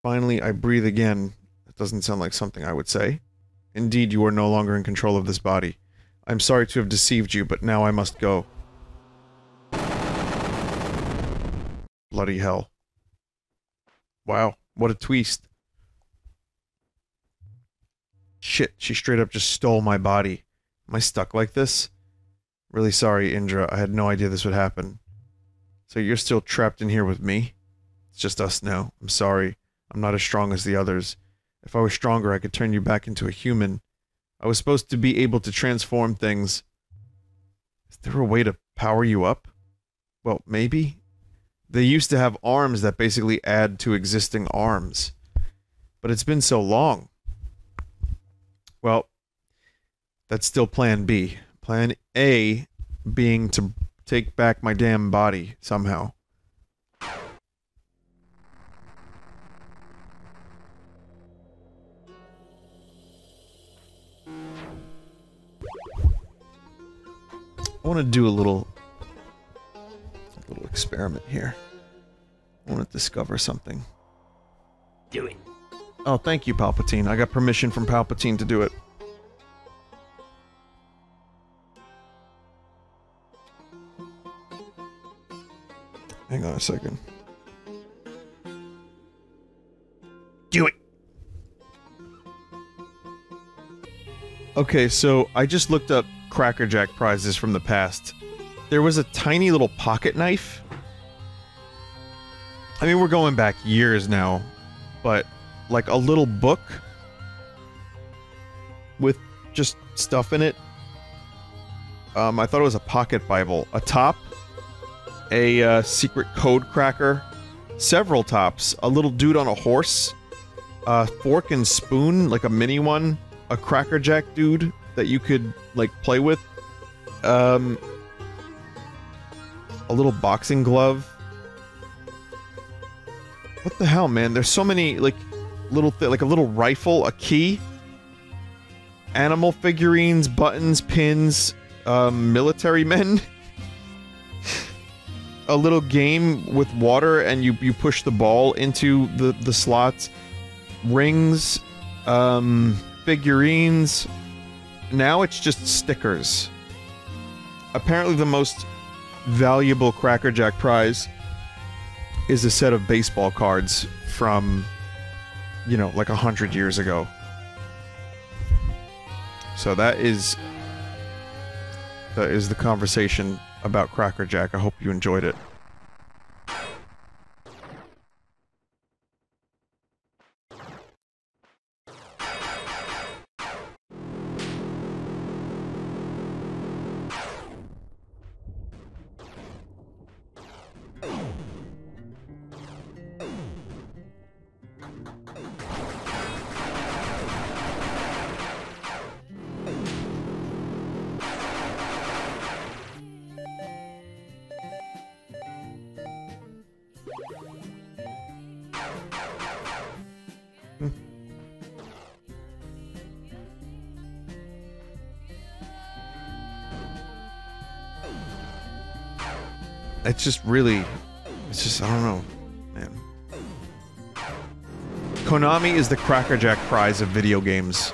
Finally, I breathe again. That doesn't sound like something I would say. Indeed, you are no longer in control of this body. I'm sorry to have deceived you, but now I must go. Bloody hell. Wow, what a twist. Shit, she straight up just stole my body. Am I stuck like this? Really sorry, Indra. I had no idea this would happen. So you're still trapped in here with me? It's just us now. I'm sorry. I'm not as strong as the others. If I were stronger, I could turn you back into a human. I was supposed to be able to transform things. Is there a way to power you up? Well, maybe? They used to have arms that basically add to existing arms. But it's been so long. Well, that's still plan B. Plan A being to take back my damn body, somehow. I want to do a little experiment here. I want to discover something. Do it. Oh, thank you, Palpatine. I got permission from Palpatine to do it. Hang on a second. Okay, so I just looked up Cracker Jack prizes from the past. There was a tiny little pocket knife. I mean, we're going back years now, but like a little book with just stuff in it. I thought it was a pocket Bible. A top, a secret code cracker, several tops, a little dude on a horse, a fork and spoon, like a mini one, a Cracker Jack dude that you could, like, play with, a little boxing glove. What the hell, man? There's so many, like, like a little rifle, a key, animal figurines, buttons, pins, military men, a little game with water and you push the ball into the slots, rings, figurines. Now it's just stickers. Apparently the most valuable Cracker Jack prize is a set of baseball cards from, you know, like 100 years ago. So that is the conversation about Cracker Jack. I hope you enjoyed it. It's just really... It's just... I don't know, man. Konami is the Cracker Jack prize of video games.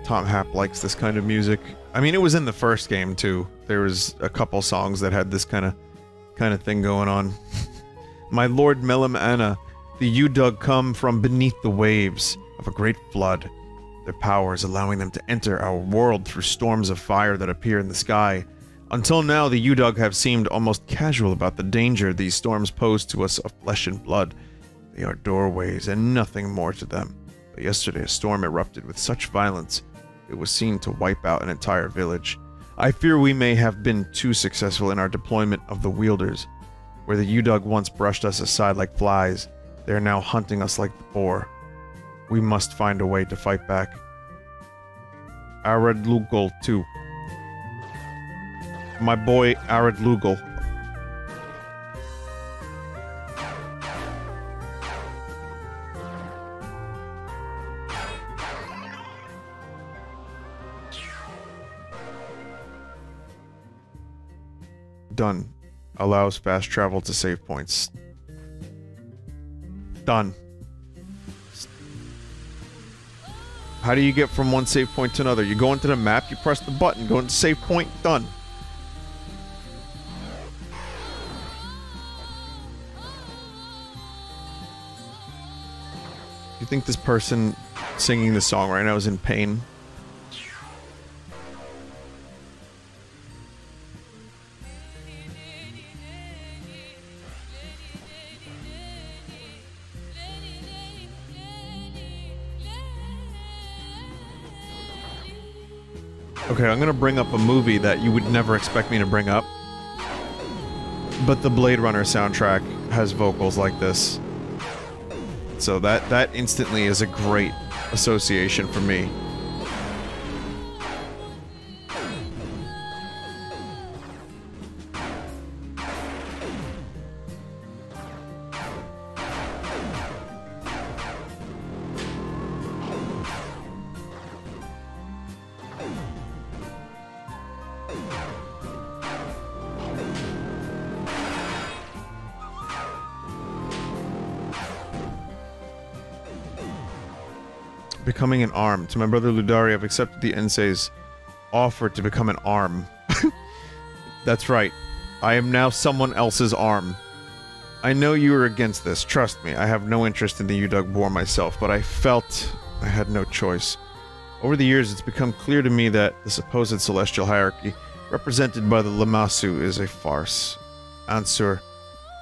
Tom Happ likes this kind of music. I mean, it was in the first game too. There was a couple songs that had this kind of thing going on. My Lord Melim Anna, the Udug come from beneath the waves of a great flood. Their powers allowing them to enter our world through storms of fire that appear in the sky. Until now, the Udug have seemed almost casual about the danger these storms pose to us of flesh and blood. They are doorways and nothing more to them. But yesterday a storm erupted with such violence it was seen to wipe out an entire village. I fear we may have been too successful in our deployment of the wielders. Where the Udug once brushed us aside like flies, they are now hunting us like the boar. We must find a way to fight back. Arad Lugal, too. My boy, Arad Lugal. Done. Allows fast travel to save points. Done. How do you get from one save point to another? You go into the map, you press the button, go into save point, done. You think this person singing this song right now is in pain? Okay, I'm gonna bring up a movie that you would never expect me to bring up. But the Blade Runner soundtrack has vocals like this. So that instantly is a great association for me. becoming an arm. To my brother Ludari, I've accepted the Ensei's offer to become an arm. That's right. I am now someone else's arm. I know you are against this, trust me. I have no interest in the Udug Boar myself, but I felt I had no choice. Over the years, it's become clear to me that the supposed celestial hierarchy represented by the Lamassu is a farce. Ansur,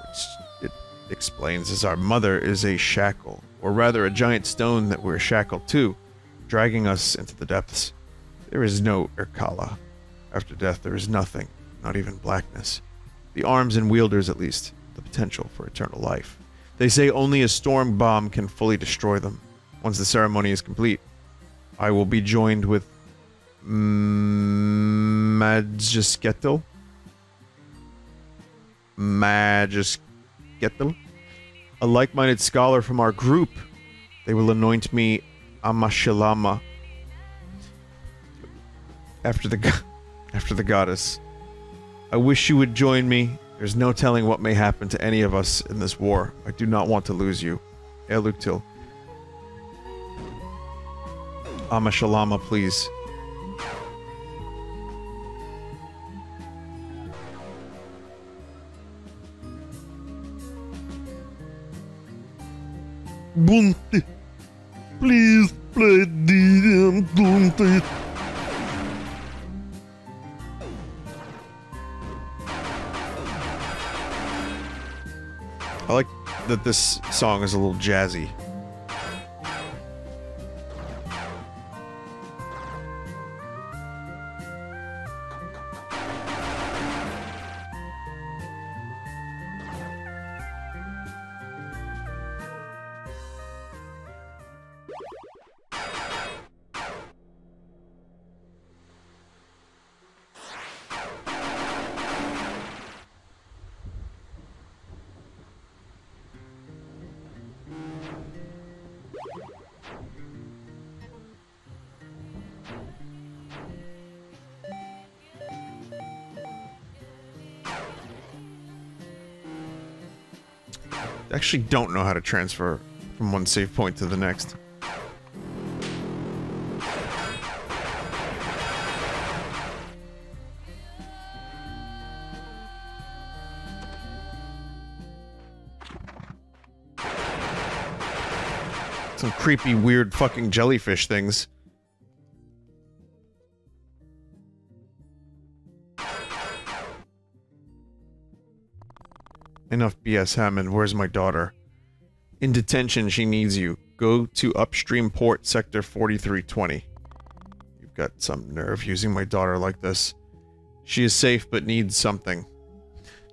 which it explains as our mother, is a shackle, or rather a giant stone that we're shackled to, dragging us into the depths. There is no Irkala. After death, there is nothing, not even blackness. The arms and wielders, at least, the potential for eternal life. They say only a storm bomb can fully destroy them. Once the ceremony is complete, I will be joined with Magisketel? Magisketel? A like-minded scholar from our group. They will anoint me Amashilama after the goddess. I wish you would join me. There's no telling what may happen to any of us in this war. I do not want to lose you. Eluktil. Amashalama, please. Bunty. Please play the Bunty. I like that this song is a little jazzy. I actually don't know how to transfer from one save point to the next. Some creepy, weird fucking jellyfish things. Enough BS, Hammond. Where's my daughter? In detention, she needs you. Go to upstream port, sector 4320. You've got some nerve using my daughter like this. She is safe, but needs something.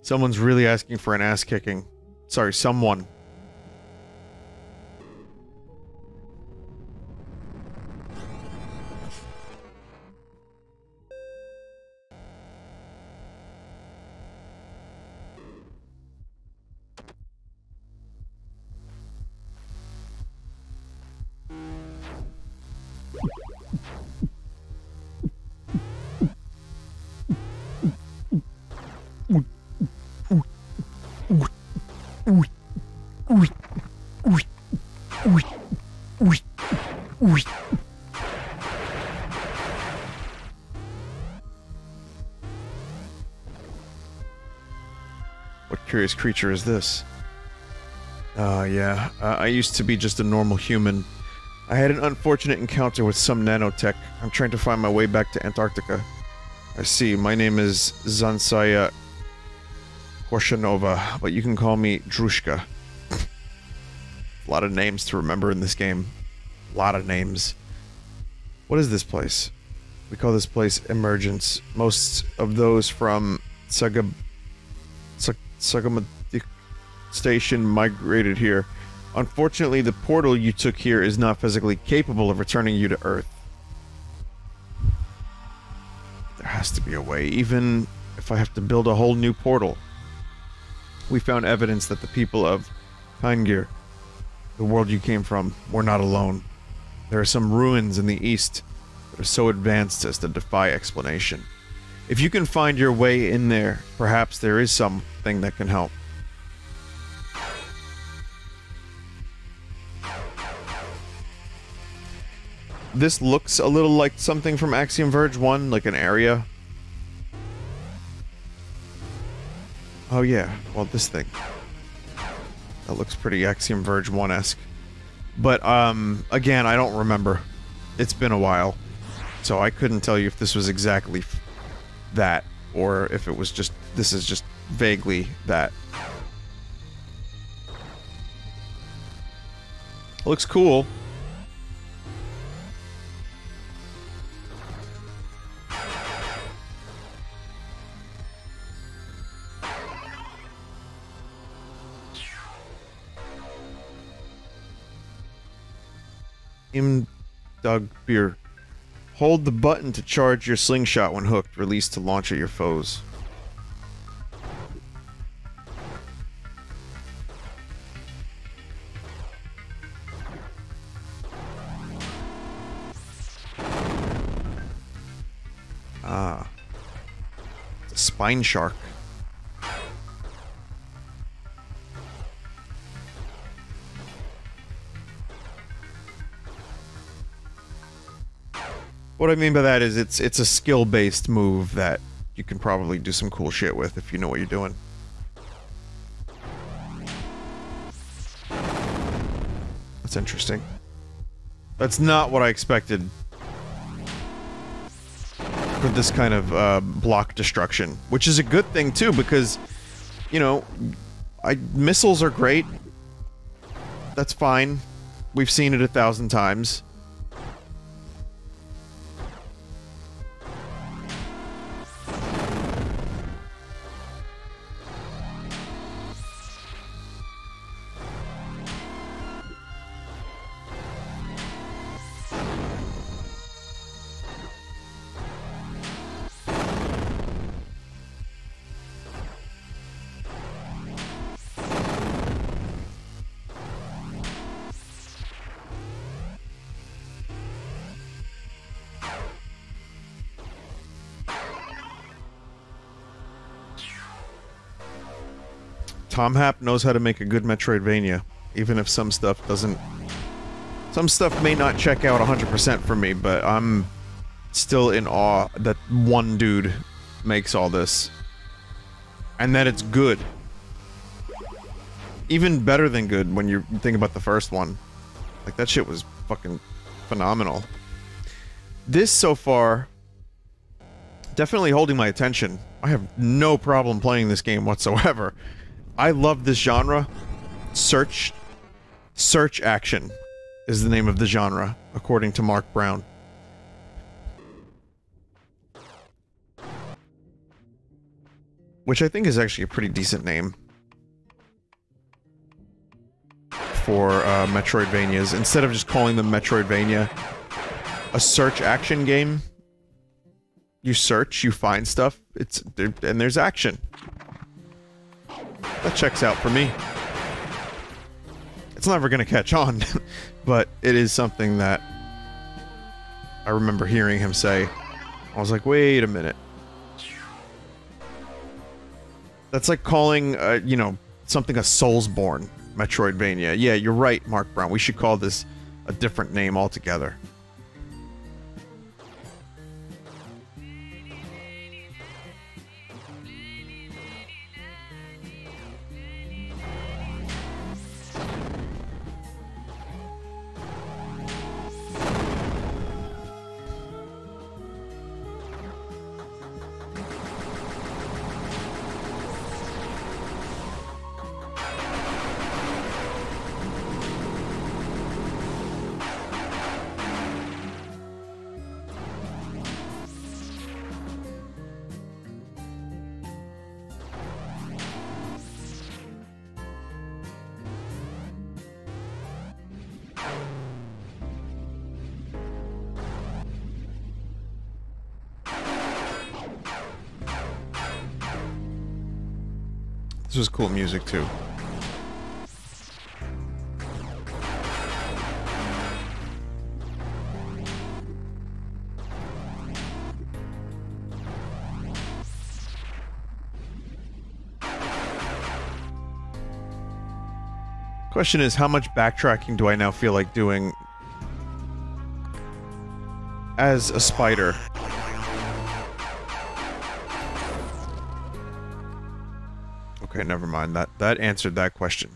Someone's really asking for an ass-kicking. Sorry, someone. What curious creature is this? Yeah. I used to be just a normal human. I had an unfortunate encounter with some nanotech. I'm trying to find my way back to Antarctica. I see. My name is Zansaya Korshanova, but you can call me Drushka. A lot of names to remember in this game. A lot of names. What is this place? We call this place Emergence. Most of those from Sagamatic Station migrated here. Unfortunately, the portal you took here is not physically capable of returning you to Earth. There has to be a way, even if I have to build a whole new portal. We found evidence that the people of Pangir, the world you came from, were not alone. There are some ruins in the east that are so advanced as to defy explanation. If you can find your way in there, perhaps there is something that can help. This looks a little like something from Axiom Verge 1, like an area. Oh yeah, well this thing. That looks pretty Axiom Verge 1-esque. But, again, I don't remember. It's been a while. So I couldn't tell you if this was exactly that, or if it was just, this is just vaguely that. Looks cool. Doug Beer. Hold the button to charge your slingshot when hooked. Release to launch at your foes. Ah. It's a spine shark. What I mean by that is it's a skill-based move that you can probably do some cool shit with if you know what you're doing. That's interesting. That's not what I expected for this kind of block destruction, which is a good thing too, because, you know, missiles are great. That's fine. We've seen it 1,000 times. Tom Happ knows how to make a good Metroidvania, even if some stuff doesn't... Some stuff may not check out 100% for me, but I'm still in awe that one dude makes all this. And that it's good. Even better than good when you think about the first one. Like, that shit was fucking phenomenal. This, so far, definitely holding my attention. I have no problem playing this game whatsoever. I love this genre. Search action is the name of the genre, according to Mark Brown. Which I think is actually a pretty decent name for Metroidvanias. Instead of just calling them Metroidvania, a search action game. You search, you find stuff, and there's action. That checks out for me. It's never gonna catch on, but it is something that I remember hearing him say. I was like, wait a minute. That's like calling, you know, something a Soulsborne Metroidvania. Yeah, you're right, Mark Brown. We should call this a different name altogether. This was cool music, too. Question is, how much backtracking do I now feel like doing as a spider. Okay, never mind. That answered that question.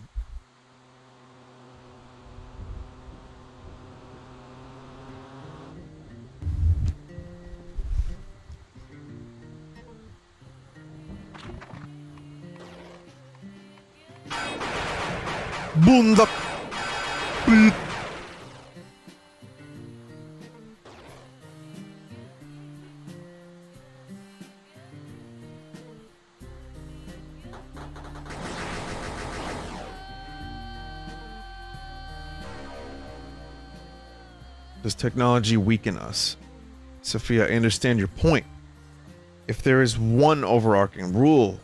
Bundak. Does technology weaken us? Sophia, I understand your point. If there is one overarching rule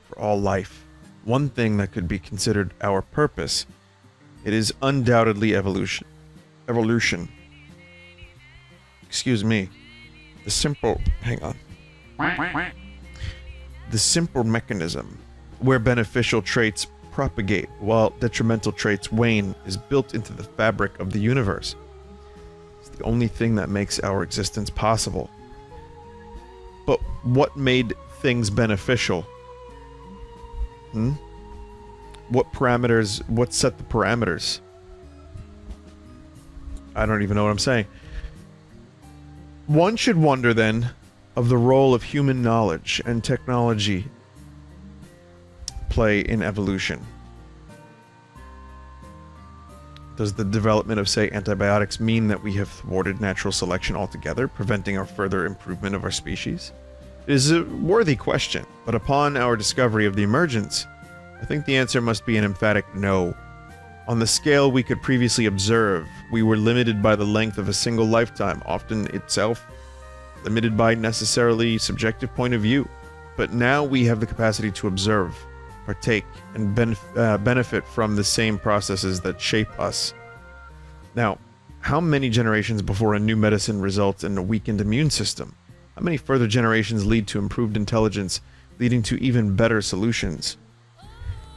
for all life, one thing that could be considered our purpose, it is undoubtedly evolution. Evolution. Excuse me. The simple mechanism where beneficial traits propagate while detrimental traits wane is built into the fabric of the universe. It's the only thing that makes our existence possible. But what made things beneficial? What set the parameters? I don't even know what I'm saying. One should wonder then of the role of human knowledge and technology play in evolution. Does the development of, say, antibiotics mean that we have thwarted natural selection altogether, preventing our further improvement of our species? It is a worthy question, but upon our discovery of the emergence, I think the answer must be an emphatic no. On the scale we could previously observe, we were limited by the length of a single lifetime, often itself limited by necessarily subjective point of view. But now we have the capacity to observe, partake, and benefit from the same processes that shape us. Now, how many generations before a new medicine results in a weakened immune system? How many further generations lead to improved intelligence, leading to even better solutions?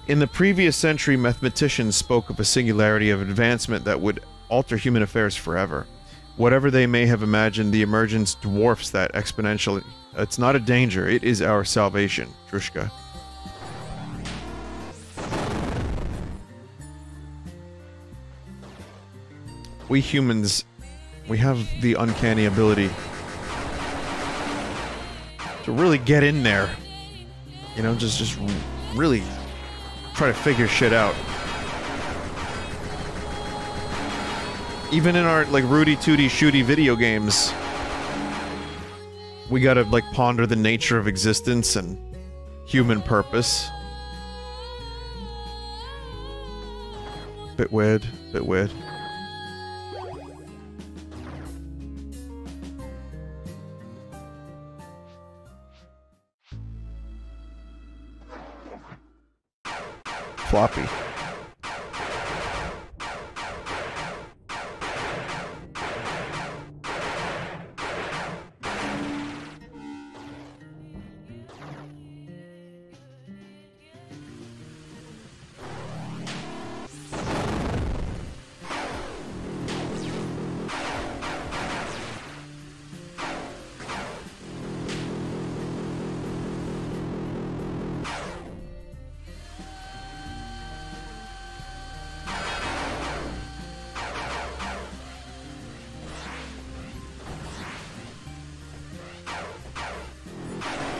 In the previous century, mathematicians spoke of a singularity of advancement that would alter human affairs forever. Whatever they may have imagined, the emergence dwarfs that exponentially. It's not a danger, it is our salvation, Drushka. We humans, we have the uncanny ability to really get in there. You know, just really try to figure shit out. Even in our, like, Rudy Tooty Shooty video games, we gotta, like, ponder the nature of existence and human purpose. Bit weird, bit weird. Floppy.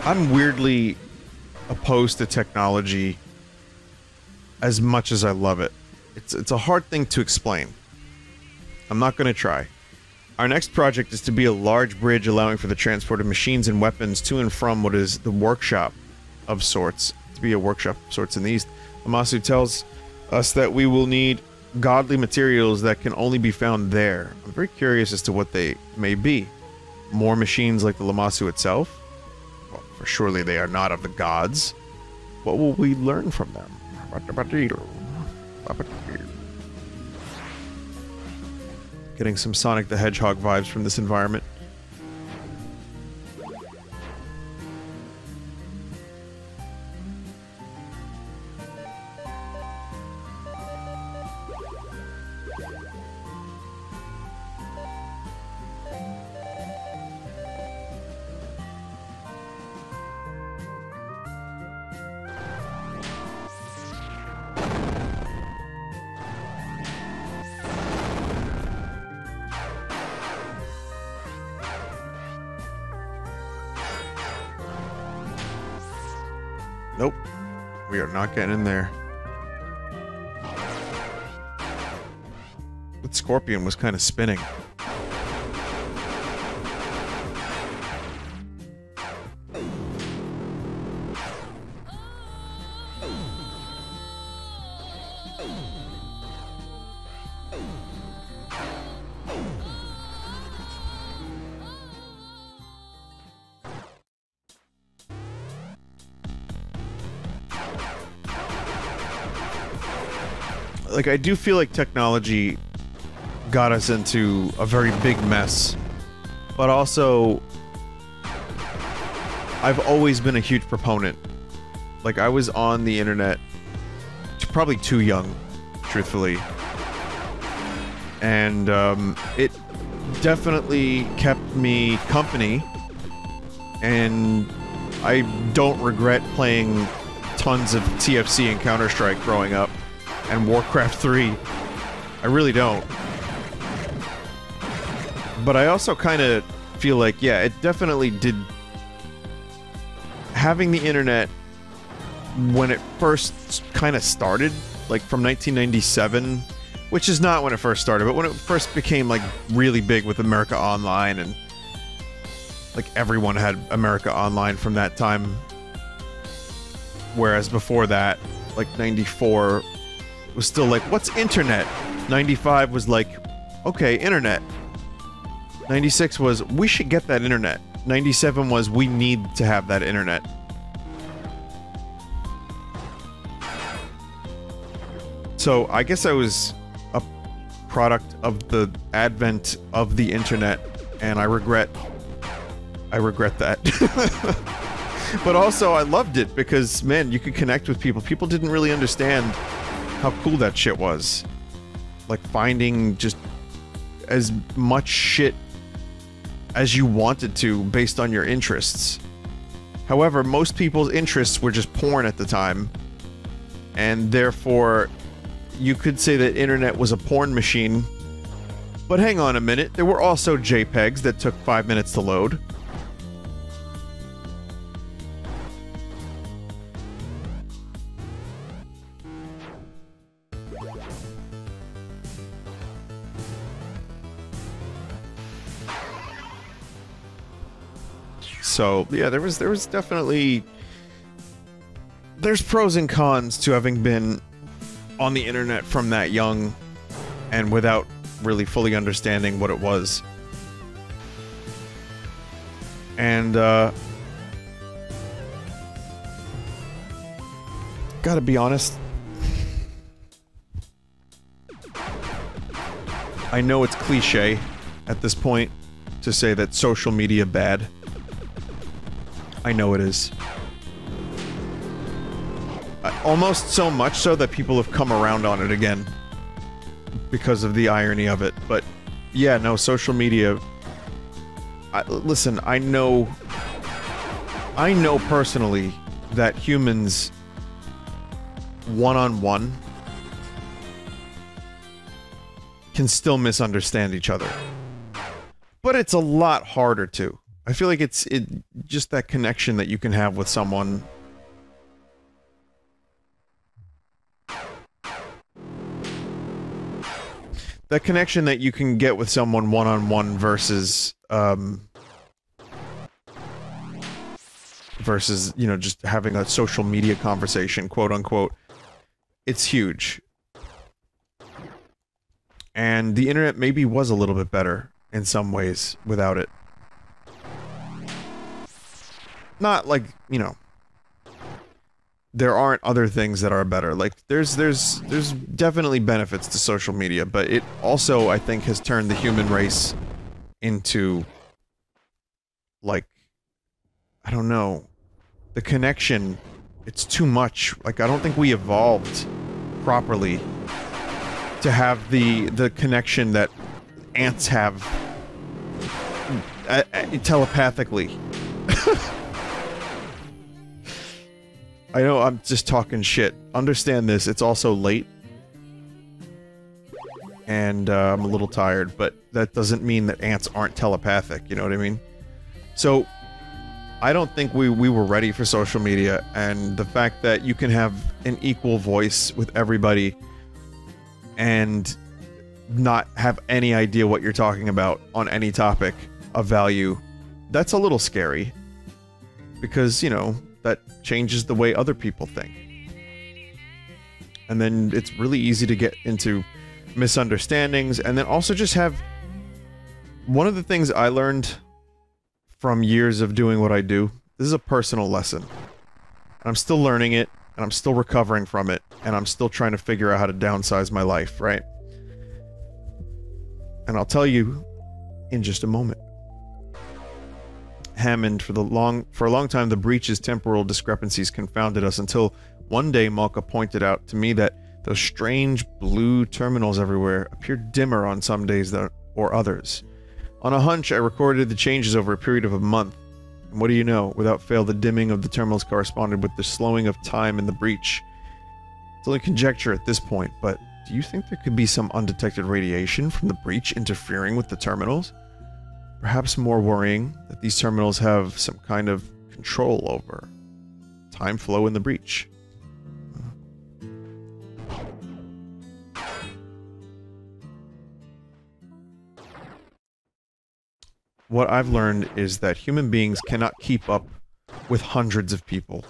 I'm weirdly opposed to technology as much as I love it. It's a hard thing to explain. I'm not going to try. Our next project is to be a large bridge allowing for the transport of machines and weapons to and from what is the workshop of sorts. To be a workshop of sorts in the East. Lammasu tells us that we will need godly materials that can only be found there. I'm very curious as to what they may be. More machines like the Lammasu itself? Well, for surely they are not of the gods. What will we learn from them? Getting some Sonic the Hedgehog vibes from this environment. Nope. We are not getting in there. That scorpion was kind of spinning. Like, I do feel like technology got us into a very big mess, but also, I've always been a huge proponent. Like, I was on the internet probably too young, truthfully, and it definitely kept me company, and I don't regret playing tons of TFC and Counter-Strike growing up. And Warcraft 3. I really don't. But I also kind of feel like, yeah, it definitely did... Having the internet when it first kind of started, like from 1997, which is not when it first started, but when it first became, like, really big with America Online, and, like, everyone had America Online from that time. Whereas before that, like, 94... was still like, what's internet? 95 was like, okay, internet. 96 was, we should get that internet. 97 was, we need to have that internet. So, I guess I was a product of the advent of the internet, and I regret that. But also, I loved it because, man, you could connect with people. People didn't really understand how cool that shit was. Like, finding just as much shit as you wanted to based on your interests. However, most people's interests were just porn at the time, and therefore you could say that internet was a porn machine. But hang on a minute, there were also JPEGs that took 5 minutes to load. So, yeah, there was definitely... There's pros and cons to having been on the internet from that young and without really fully understanding what it was. And, gotta be honest, I know it's cliche at this point to say that social media bad. I know it is. Almost so much so that people have come around on it again. Because of the irony of it. But, yeah, no, social media... listen, I know personally that humans... one-on-one... can still misunderstand each other. But it's a lot harder to. I feel like it's just that connection that you can have with someone. That connection that you can get with someone one-on-one versus, versus, you know, just having a social media conversation, quote-unquote. It's huge. And the internet maybe was a little bit better in some ways without it. Not like, you know, there aren't other things that are better. Like, there's definitely benefits to social media, but it also, I think, has turned the human race into, like, I don't know, the connection, it's too much. Like, I don't think we evolved properly to have the connection that ants have telepathically. I know I'm just talking shit. Understand this, it's also late. And I'm a little tired, but that doesn't mean that ants aren't telepathic, you know what I mean? So, I don't think we were ready for social media, and the fact that you can have an equal voice with everybody and not have any idea what you're talking about on any topic of value, that's a little scary. Because, you know, that changes the way other people think. And then it's really easy to get into misunderstandings, and then also just have... One of the things I learned from years of doing what I do, this is a personal lesson. And I'm still learning it, and I'm still recovering from it, and I'm still trying to figure out how to downsize my life, right? And I'll tell you in just a moment. Hammond, for a long time, the breach's temporal discrepancies confounded us until one day Malka pointed out to me that those strange blue terminals everywhere appeared dimmer on some days or others. On a hunch, I recorded the changes over a period of a month. And what do you know? Without fail, the dimming of the terminals corresponded with the slowing of time in the breach. It's only conjecture at this point, but do you think there could be some undetected radiation from the breach interfering with the terminals? Perhaps more worrying, that these terminals have some kind of control over time flow in the breach. What I've learned is that human beings cannot keep up with hundreds of people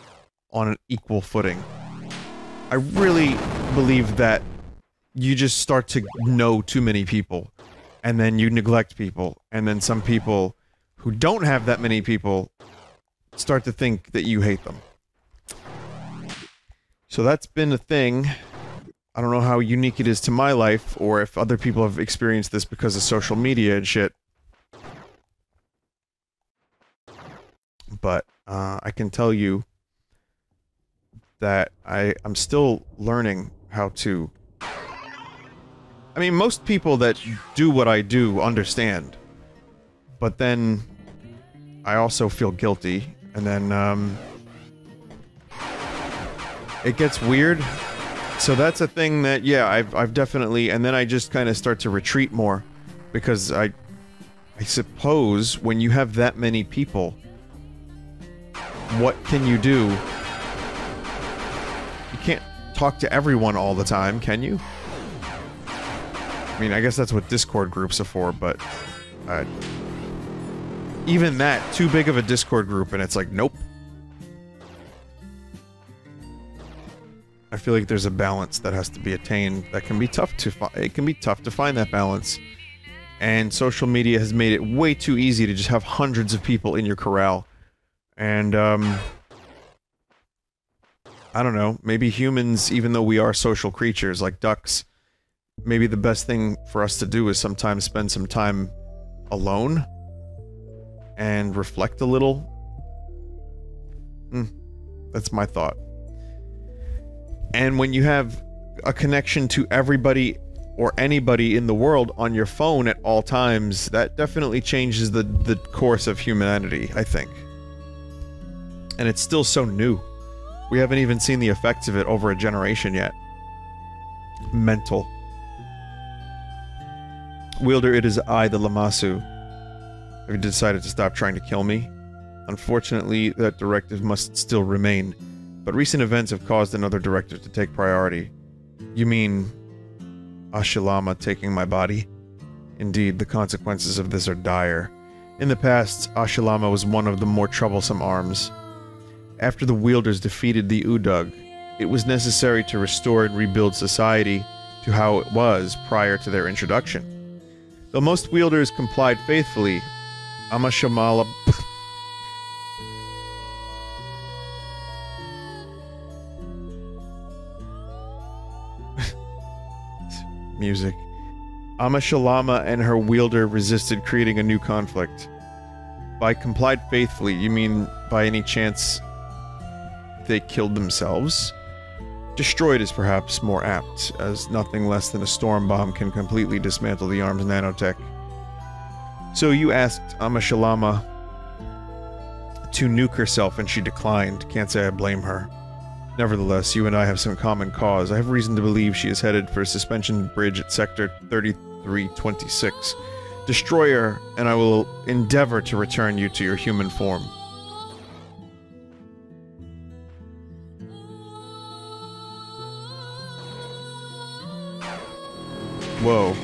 on an equal footing. I really believe that you just start to know too many people, and then you neglect people, and then some people who don't have that many people start to think that you hate them. So that's been a thing. I don't know how unique it is to my life, or if other people have experienced this because of social media and shit. But I can tell you that I'm still learning how to... I mean, most people that do what I do understand. But then I also feel guilty, and then it gets weird. So that's a thing that, yeah, I've definitely... And then I just kind of start to retreat more, because I suppose when you have that many people, what can you do? You can't talk to everyone all the time, can you? I mean, I guess that's what Discord groups are for, but... even that, too big of a Discord group, and it's like, nope. I feel like there's a balance that has to be attained that can be tough to find. It can be tough to find that balance. And social media has made it way too easy to just have hundreds of people in your corral. And, I don't know, maybe humans, even though we are social creatures like ducks, maybe the best thing for us to do is sometimes spend some time alone and reflect a little. That's my thought. And when you have a connection to everybody or anybody in the world on your phone at all times, that definitely changes the course of humanity, I think. And it's still so new. We haven't even seen the effects of it over a generation yet. Mental. Wielder, it is I, the Lammasu. Have you decided to stop trying to kill me? Unfortunately, that directive must still remain, but recent events have caused another directive to take priority. You mean... Ashilama taking my body? Indeed, the consequences of this are dire. In the past, Ashilama was one of the more troublesome arms. After the Wielders defeated the Udug, it was necessary to restore and rebuild society to how it was prior to their introduction. Though most Wielders complied faithfully, Amashamala... Music. Amashalama and her wielder resisted, creating a new conflict. By complied faithfully, you mean by any chance they killed themselves? Destroyed is perhaps more apt, as nothing less than a storm bomb can completely dismantle the arm's nanotech. So you asked Amashalama to nuke herself and she declined. Can't say I blame her. Nevertheless, you and I have some common cause. I have reason to believe she is headed for a suspension bridge at Sector 3326. Destroy her, and I will endeavor to return you to your human form. Whoa.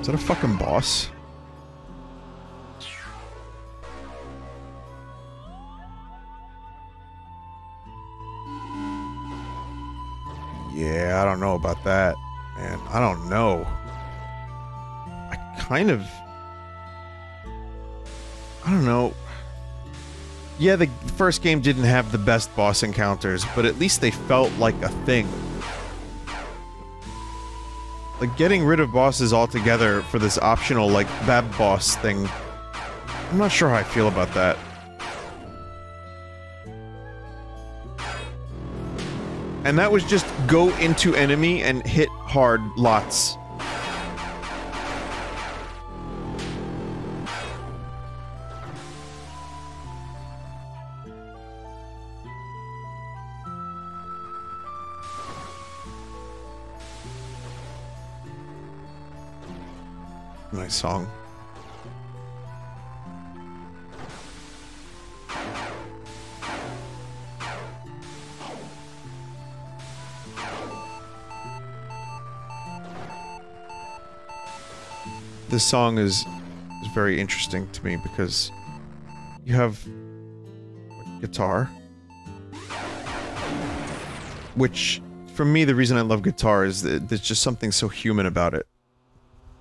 Is that a fucking boss? Yeah, I don't know about that, man. I don't know. I don't know. Yeah, the first game didn't have the best boss encounters, but at least they felt like a thing. Like, getting rid of bosses altogether for this optional, like, Bab boss thing, I'm not sure how I feel about that. And that was just go into enemy and hit hard lots. Nice song. This song is very interesting to me because you have guitar, which for me the reason I love guitar is that there's just something so human about it.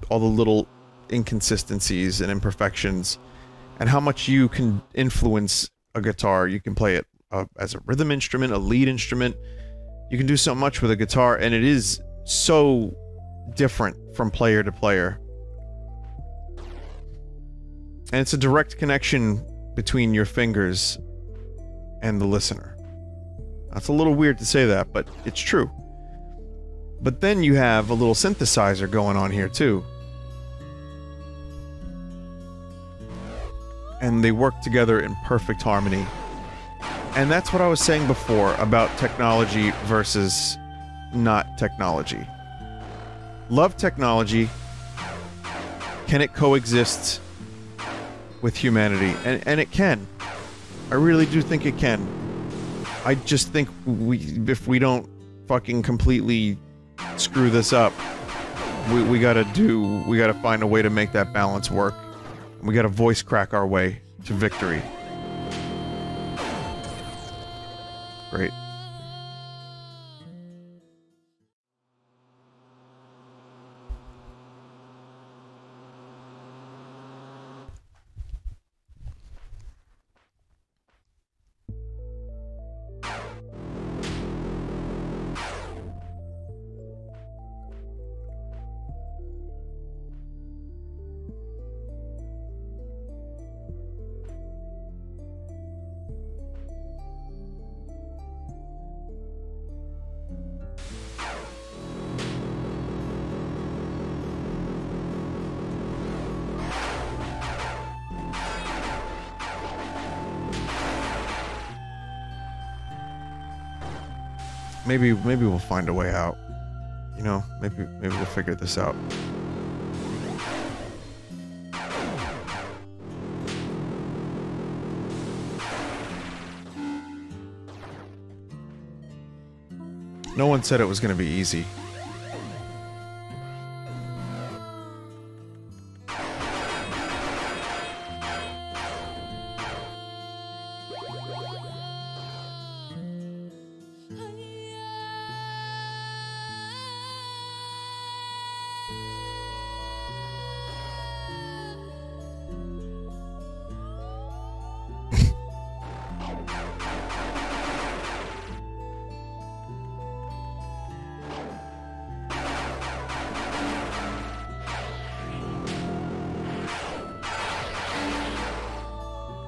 All the little inconsistencies and imperfections, and how much you can influence a guitar. You can play it as a rhythm instrument, a lead instrument. You can do so much with a guitar, and it is so different from player to player. And it's a direct connection between your fingers and the listener. That's a little weird to say that, but it's true. But then you have a little synthesizer going on here too. And they work together in perfect harmony. And that's what I was saying before about technology versus not technology. Love technology. Can it coexist with humanity? And it can. I really do think it can. I just think if we don't fucking completely screw this up, we gotta find a way to make that balance work. We gotta voice crack our way to victory. Great. Maybe we'll find a way out. You know, maybe we'll figure this out. No one said it was going to be easy.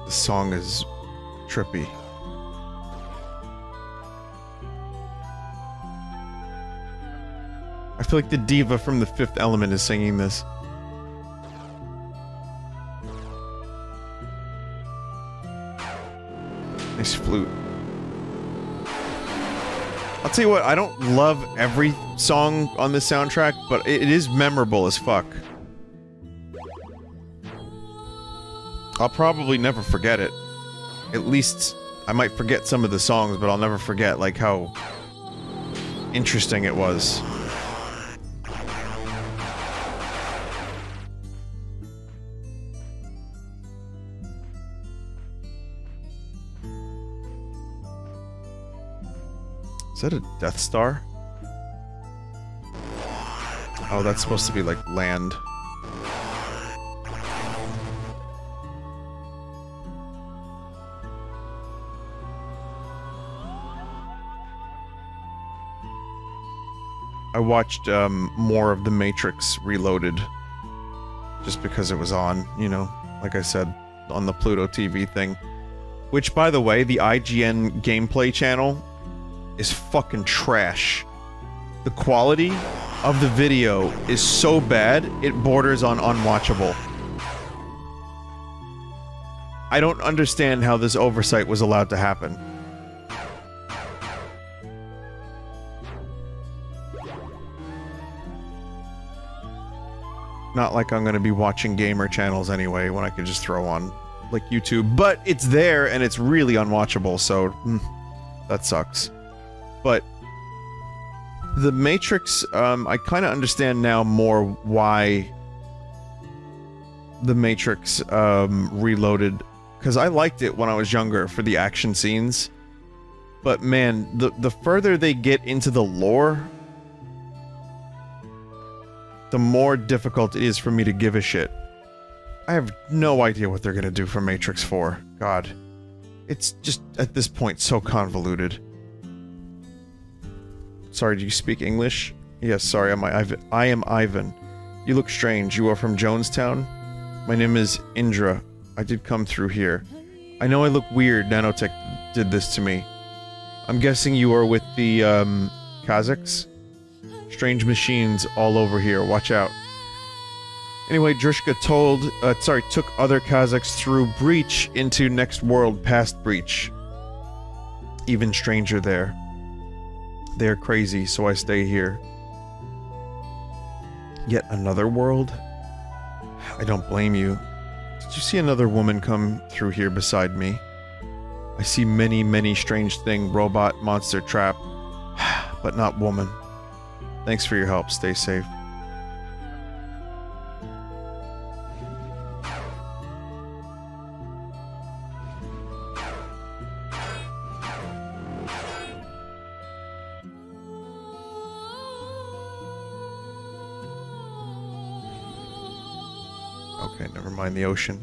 The song is trippy. I feel like the diva from The Fifth Element is singing this. nice flute. I'll tell you what, I don't love every song on this soundtrack, but it is memorable as fuck. I'll probably never forget it. At least, I might forget some of the songs, but I'll never forget, like, how interesting it was. Is that a Death Star? Oh, that's supposed to be like land. I watched more of The Matrix Reloaded just because it was on, you know, like I said, on the Pluto TV thing. Which, by the way, the IGN gameplay channel is fucking trash. The quality of the video is so bad, it borders on unwatchable. I don't understand how this oversight was allowed to happen. Not like I'm gonna be watching gamer channels anyway, when I could just throw on, like, YouTube. But it's there, and it's really unwatchable, so... that sucks. But... The Matrix, I kinda understand now more why... The Matrix, Reloaded... Because I liked it when I was younger, for the action scenes. But man, the further they get into the lore... the more difficult it is for me to give a shit. I have no idea what they're gonna do for Matrix 4. God. It's just, at this point, so convoluted. Sorry, do you speak English? Yes, sorry, I am Ivan. You look strange. You are from Jonestown? My name is Indra. I did come through here. I know I look weird. Nanotech did this to me. I'm guessing you are with the, Kazakhs? Strange machines all over here. Watch out. Anyway, Drishka took other Kazakhs through Breach into Next World past Breach. Even stranger there. They are crazy, so I stay here. Yet another world? I don't blame you. Did you see another woman come through here beside me? I see many, many strange thing, robot, monster, trap, but not woman. Thanks for your help. Stay safe. Okay, never mind the ocean.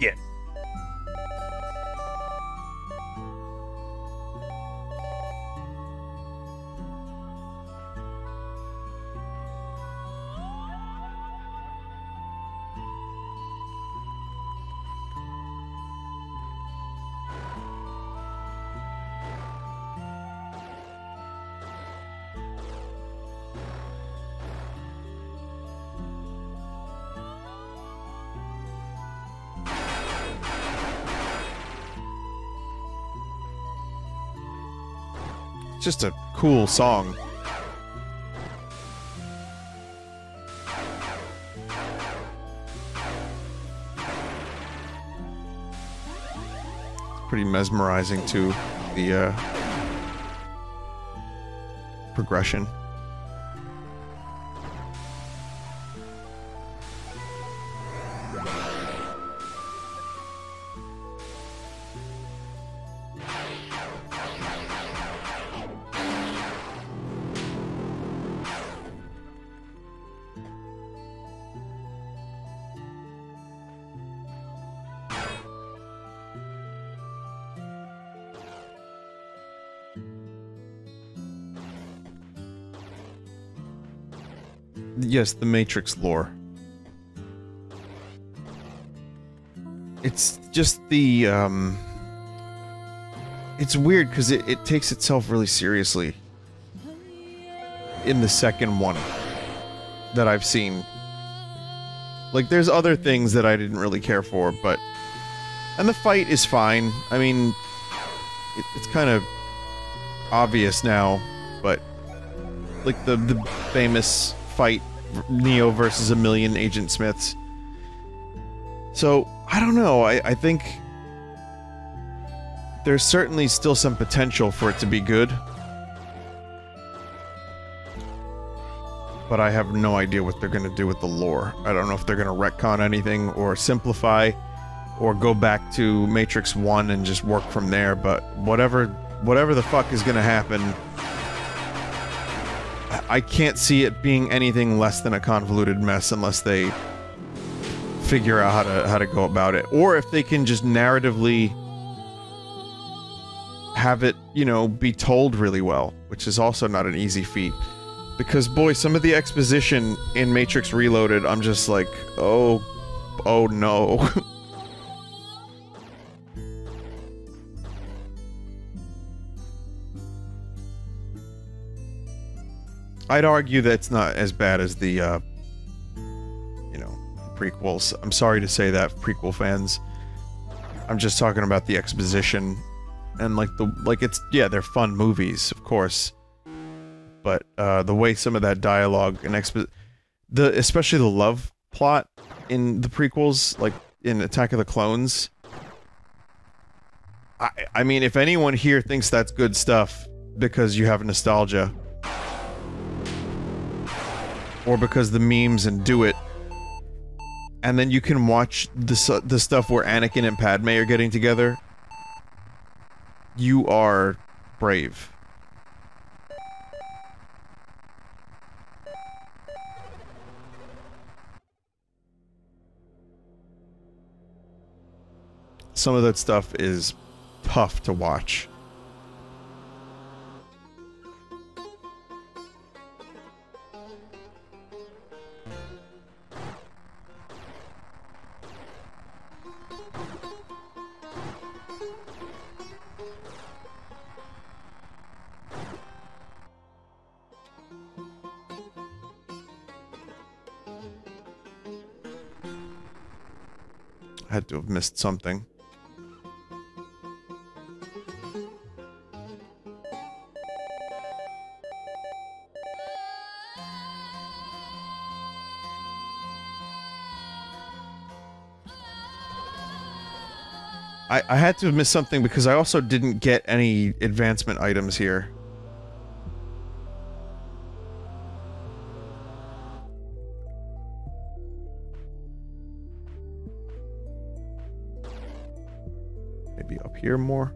Yeah. Just a cool song. It's pretty mesmerizing too, the progression. Yes, the Matrix lore. It's just the, it's weird because it takes itself really seriously in the second one that I've seen. Like, there's other things that I didn't really care for, but... And the fight is fine. I mean, it's kind of obvious now, but... Like, the famous fight, Neo versus a million Agent Smiths. So, I don't know, I think... There's certainly still some potential for it to be good. But I have no idea what they're gonna do with the lore. I don't know if they're gonna retcon anything, or simplify, or go back to Matrix 1 and just work from there, but whatever the fuck is gonna happen, I can't see it being anything less than a convoluted mess unless they figure out how to go about it. Or if they can just narratively have it, you know, be told really well, which is also not an easy feat. Because, boy, some of the exposition in Matrix Reloaded, I'm just like, oh no. I'd argue that it's not as bad as the, you know, prequels. I'm sorry to say that, prequel fans. I'm just talking about the exposition, and it's, yeah, they're fun movies, of course. But, the way some of that dialogue and especially the love plot in the prequels, like in Attack of the Clones. I mean, if anyone here thinks that's good stuff because you have nostalgia, or because the memes and do it, and then you can watch the stuff where Anakin and Padme are getting together, you are brave. Some of that stuff is tough to watch. I had to have missed something. I had to have missed something because I also didn't get any advancement items here. Maybe up here more?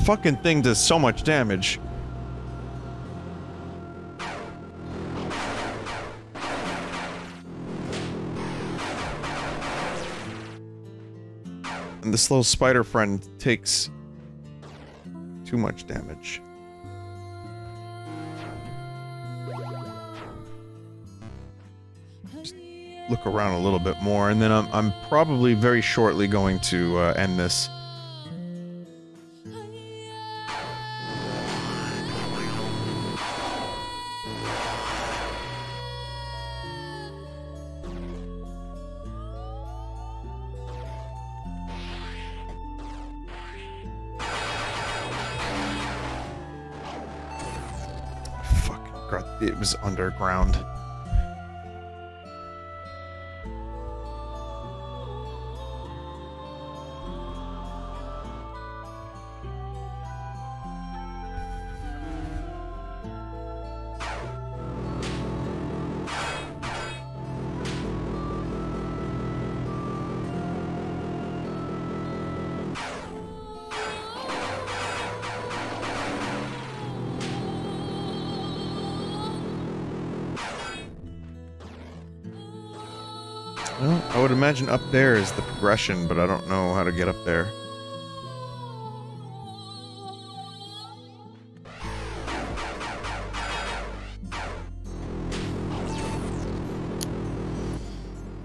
Fucking thing does so much damage. And this little spider friend takes too much damage. Just look around a little bit more, and then I'm probably very shortly going to end this. It was underground. Well, I would imagine up there is the progression, but I don't know how to get up there.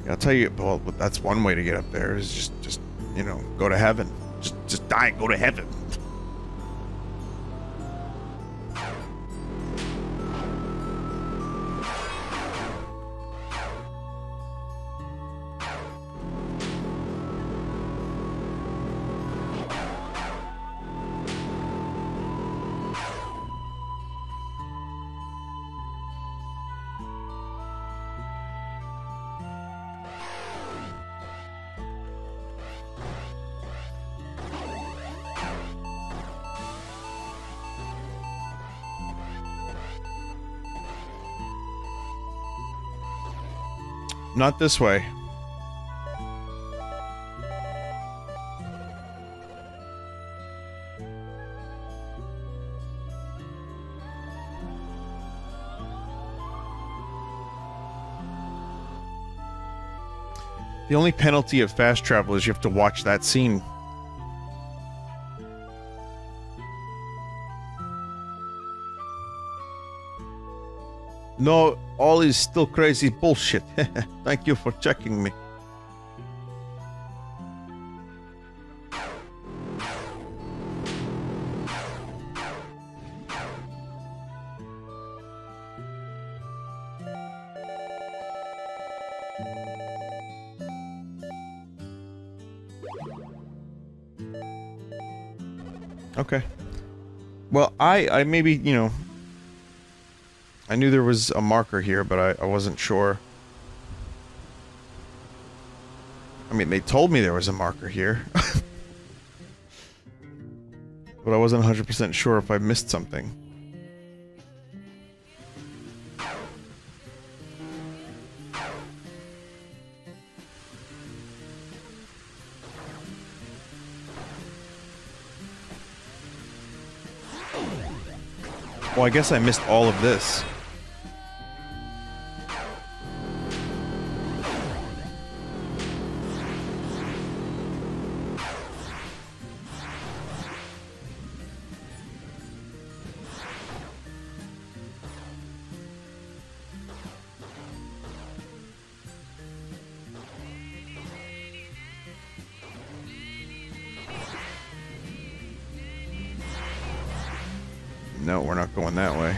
Yeah, I'll tell you, well, that's one way to get up there is just, you know, go to heaven. Just die and go to heaven. Not this way. The only penalty of fast travel is you have to watch that scene. No, all is still crazy bullshit. Thank you for checking me. Okay. Well, I maybe, you know, I knew there was a marker here, but I wasn't sure. I mean, they told me there was a marker here. But I wasn't 100% sure if I missed something. Well, I guess I missed all of this. No, we're not going that way.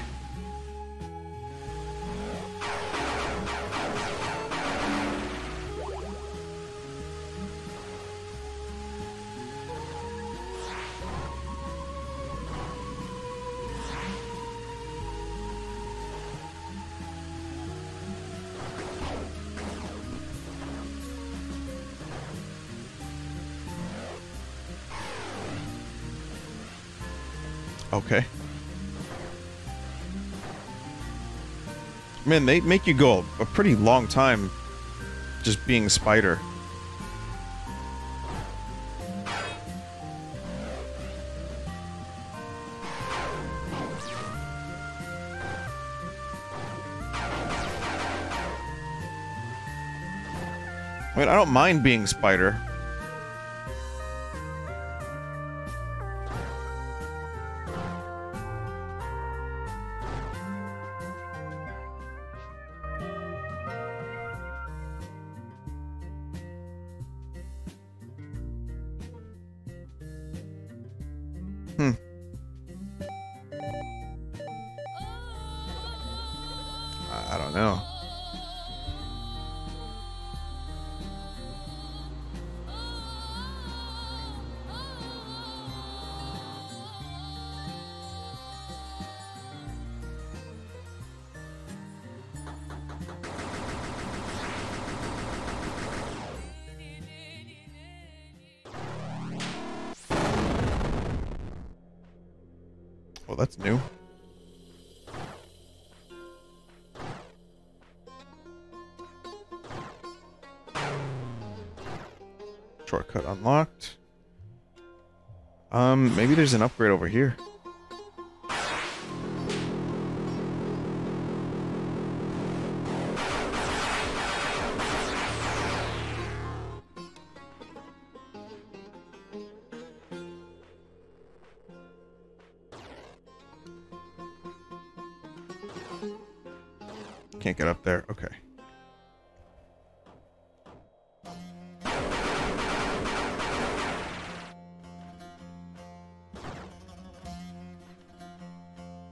Okay. Man, they make you go a pretty long time just being a spider. I mean, I don't mind being spider. I don't know. Well, that's new. Shortcut unlocked. Maybe there's an upgrade over here. Can't get up there. Okay.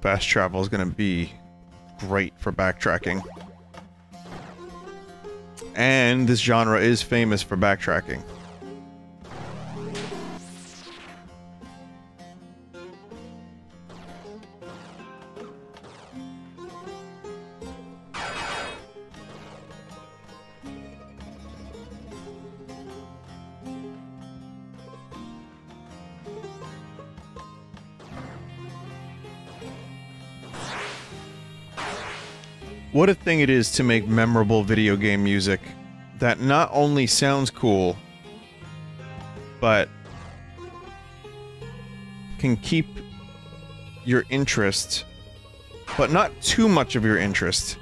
Fast travel is going to be great for backtracking. And this genre is famous for backtracking. What a thing it is to make memorable video game music that not only sounds cool, but can keep your interest, but not too much of your interest,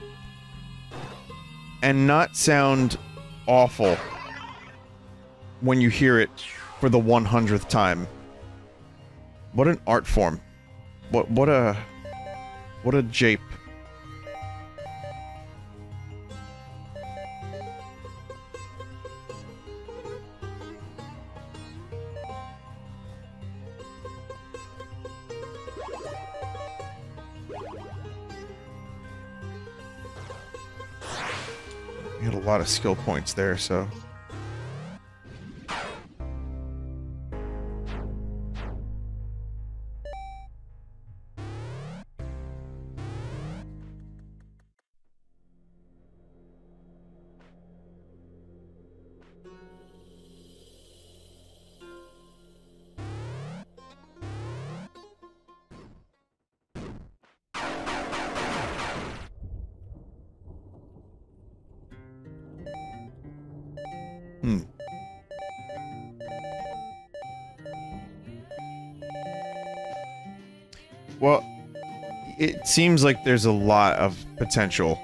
and not sound awful when you hear it for the 100th time. What an art form. What a jape. You had a lot of skill points there, so... Well, it seems like there's a lot of potential.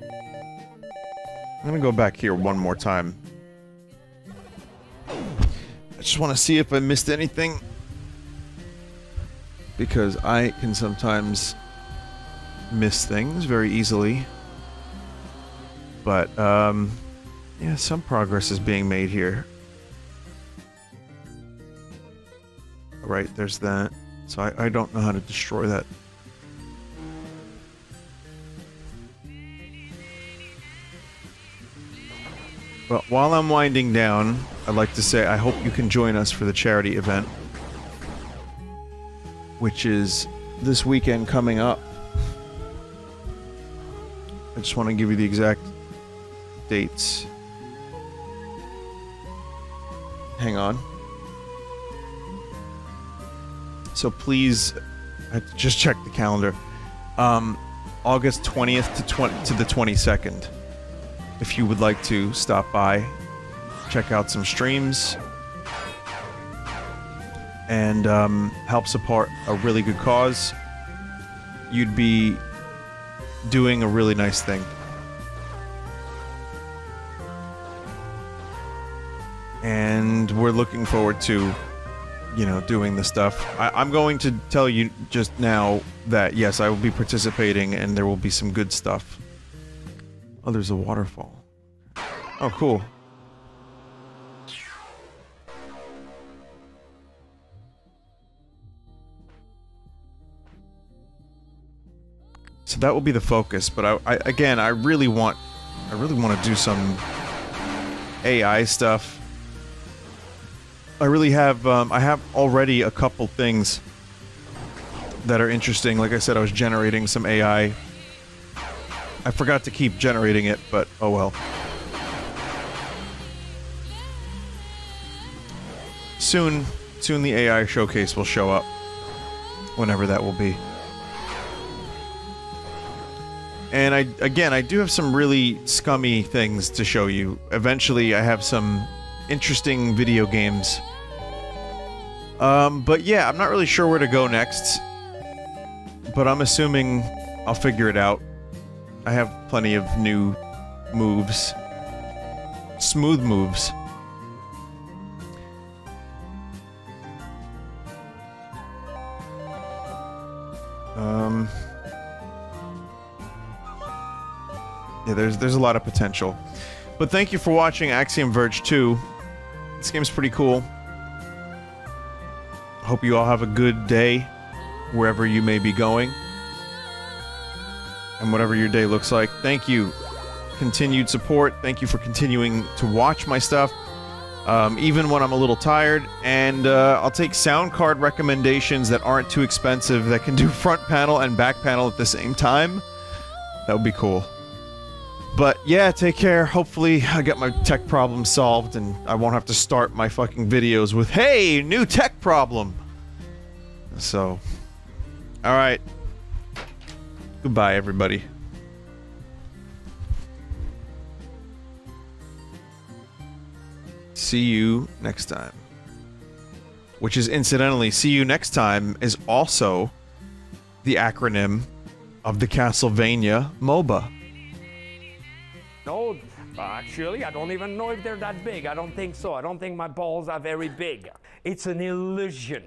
I'm gonna go back here one more time. I just want to see if I missed anything, because I can sometimes miss things very easily. But, yeah, some progress is being made here. Right, there's that. So I don't know how to destroy that. But while I'm winding down, I'd like to say I hope you can join us for the charity event, which is this weekend coming up. I just want to give you the exact dates. Hang on. So please, I just check the calendar. August 20th to the 22nd. If you would like to stop by, check out some streams, and help support a really good cause, you'd be doing a really nice thing. And we're looking forward to, you know, doing the stuff. I'm going to tell you just now that, yes, I will be participating and there will be some good stuff. Oh, there's a waterfall. Oh, cool. So that will be the focus, but again, I really want to do some AI stuff. I really have, I have already a couple things that are interesting. Like I said, I was generating some AI. I forgot to keep generating it, but oh well. Soon the AI showcase will show up. Whenever that will be. And I do have some really scummy things to show you. Eventually, I have some interesting video games. But yeah, I'm not really sure where to go next. But I'm assuming I'll figure it out. I have plenty of new moves. Smooth moves. Yeah, there's a lot of potential. But thank you for watching Axiom Verge 2. This game's pretty cool. Hope you all have a good day wherever you may be going. And whatever your day looks like. Thank you. Continued support. Thank you for continuing to watch my stuff. Even when I'm a little tired. And I'll take sound card recommendations that aren't too expensive, that can do front panel and back panel at the same time. That would be cool. But yeah, take care. Hopefully I get my tech problem solved and I won't have to start my fucking videos with, hey, new tech problem. So, alright. Goodbye, everybody. See you next time. Which is, incidentally, see you next time is also the acronym of the Castlevania MOBA. No, actually, I don't even know if they're that big. I don't think so. I don't think my balls are very big. It's an illusion.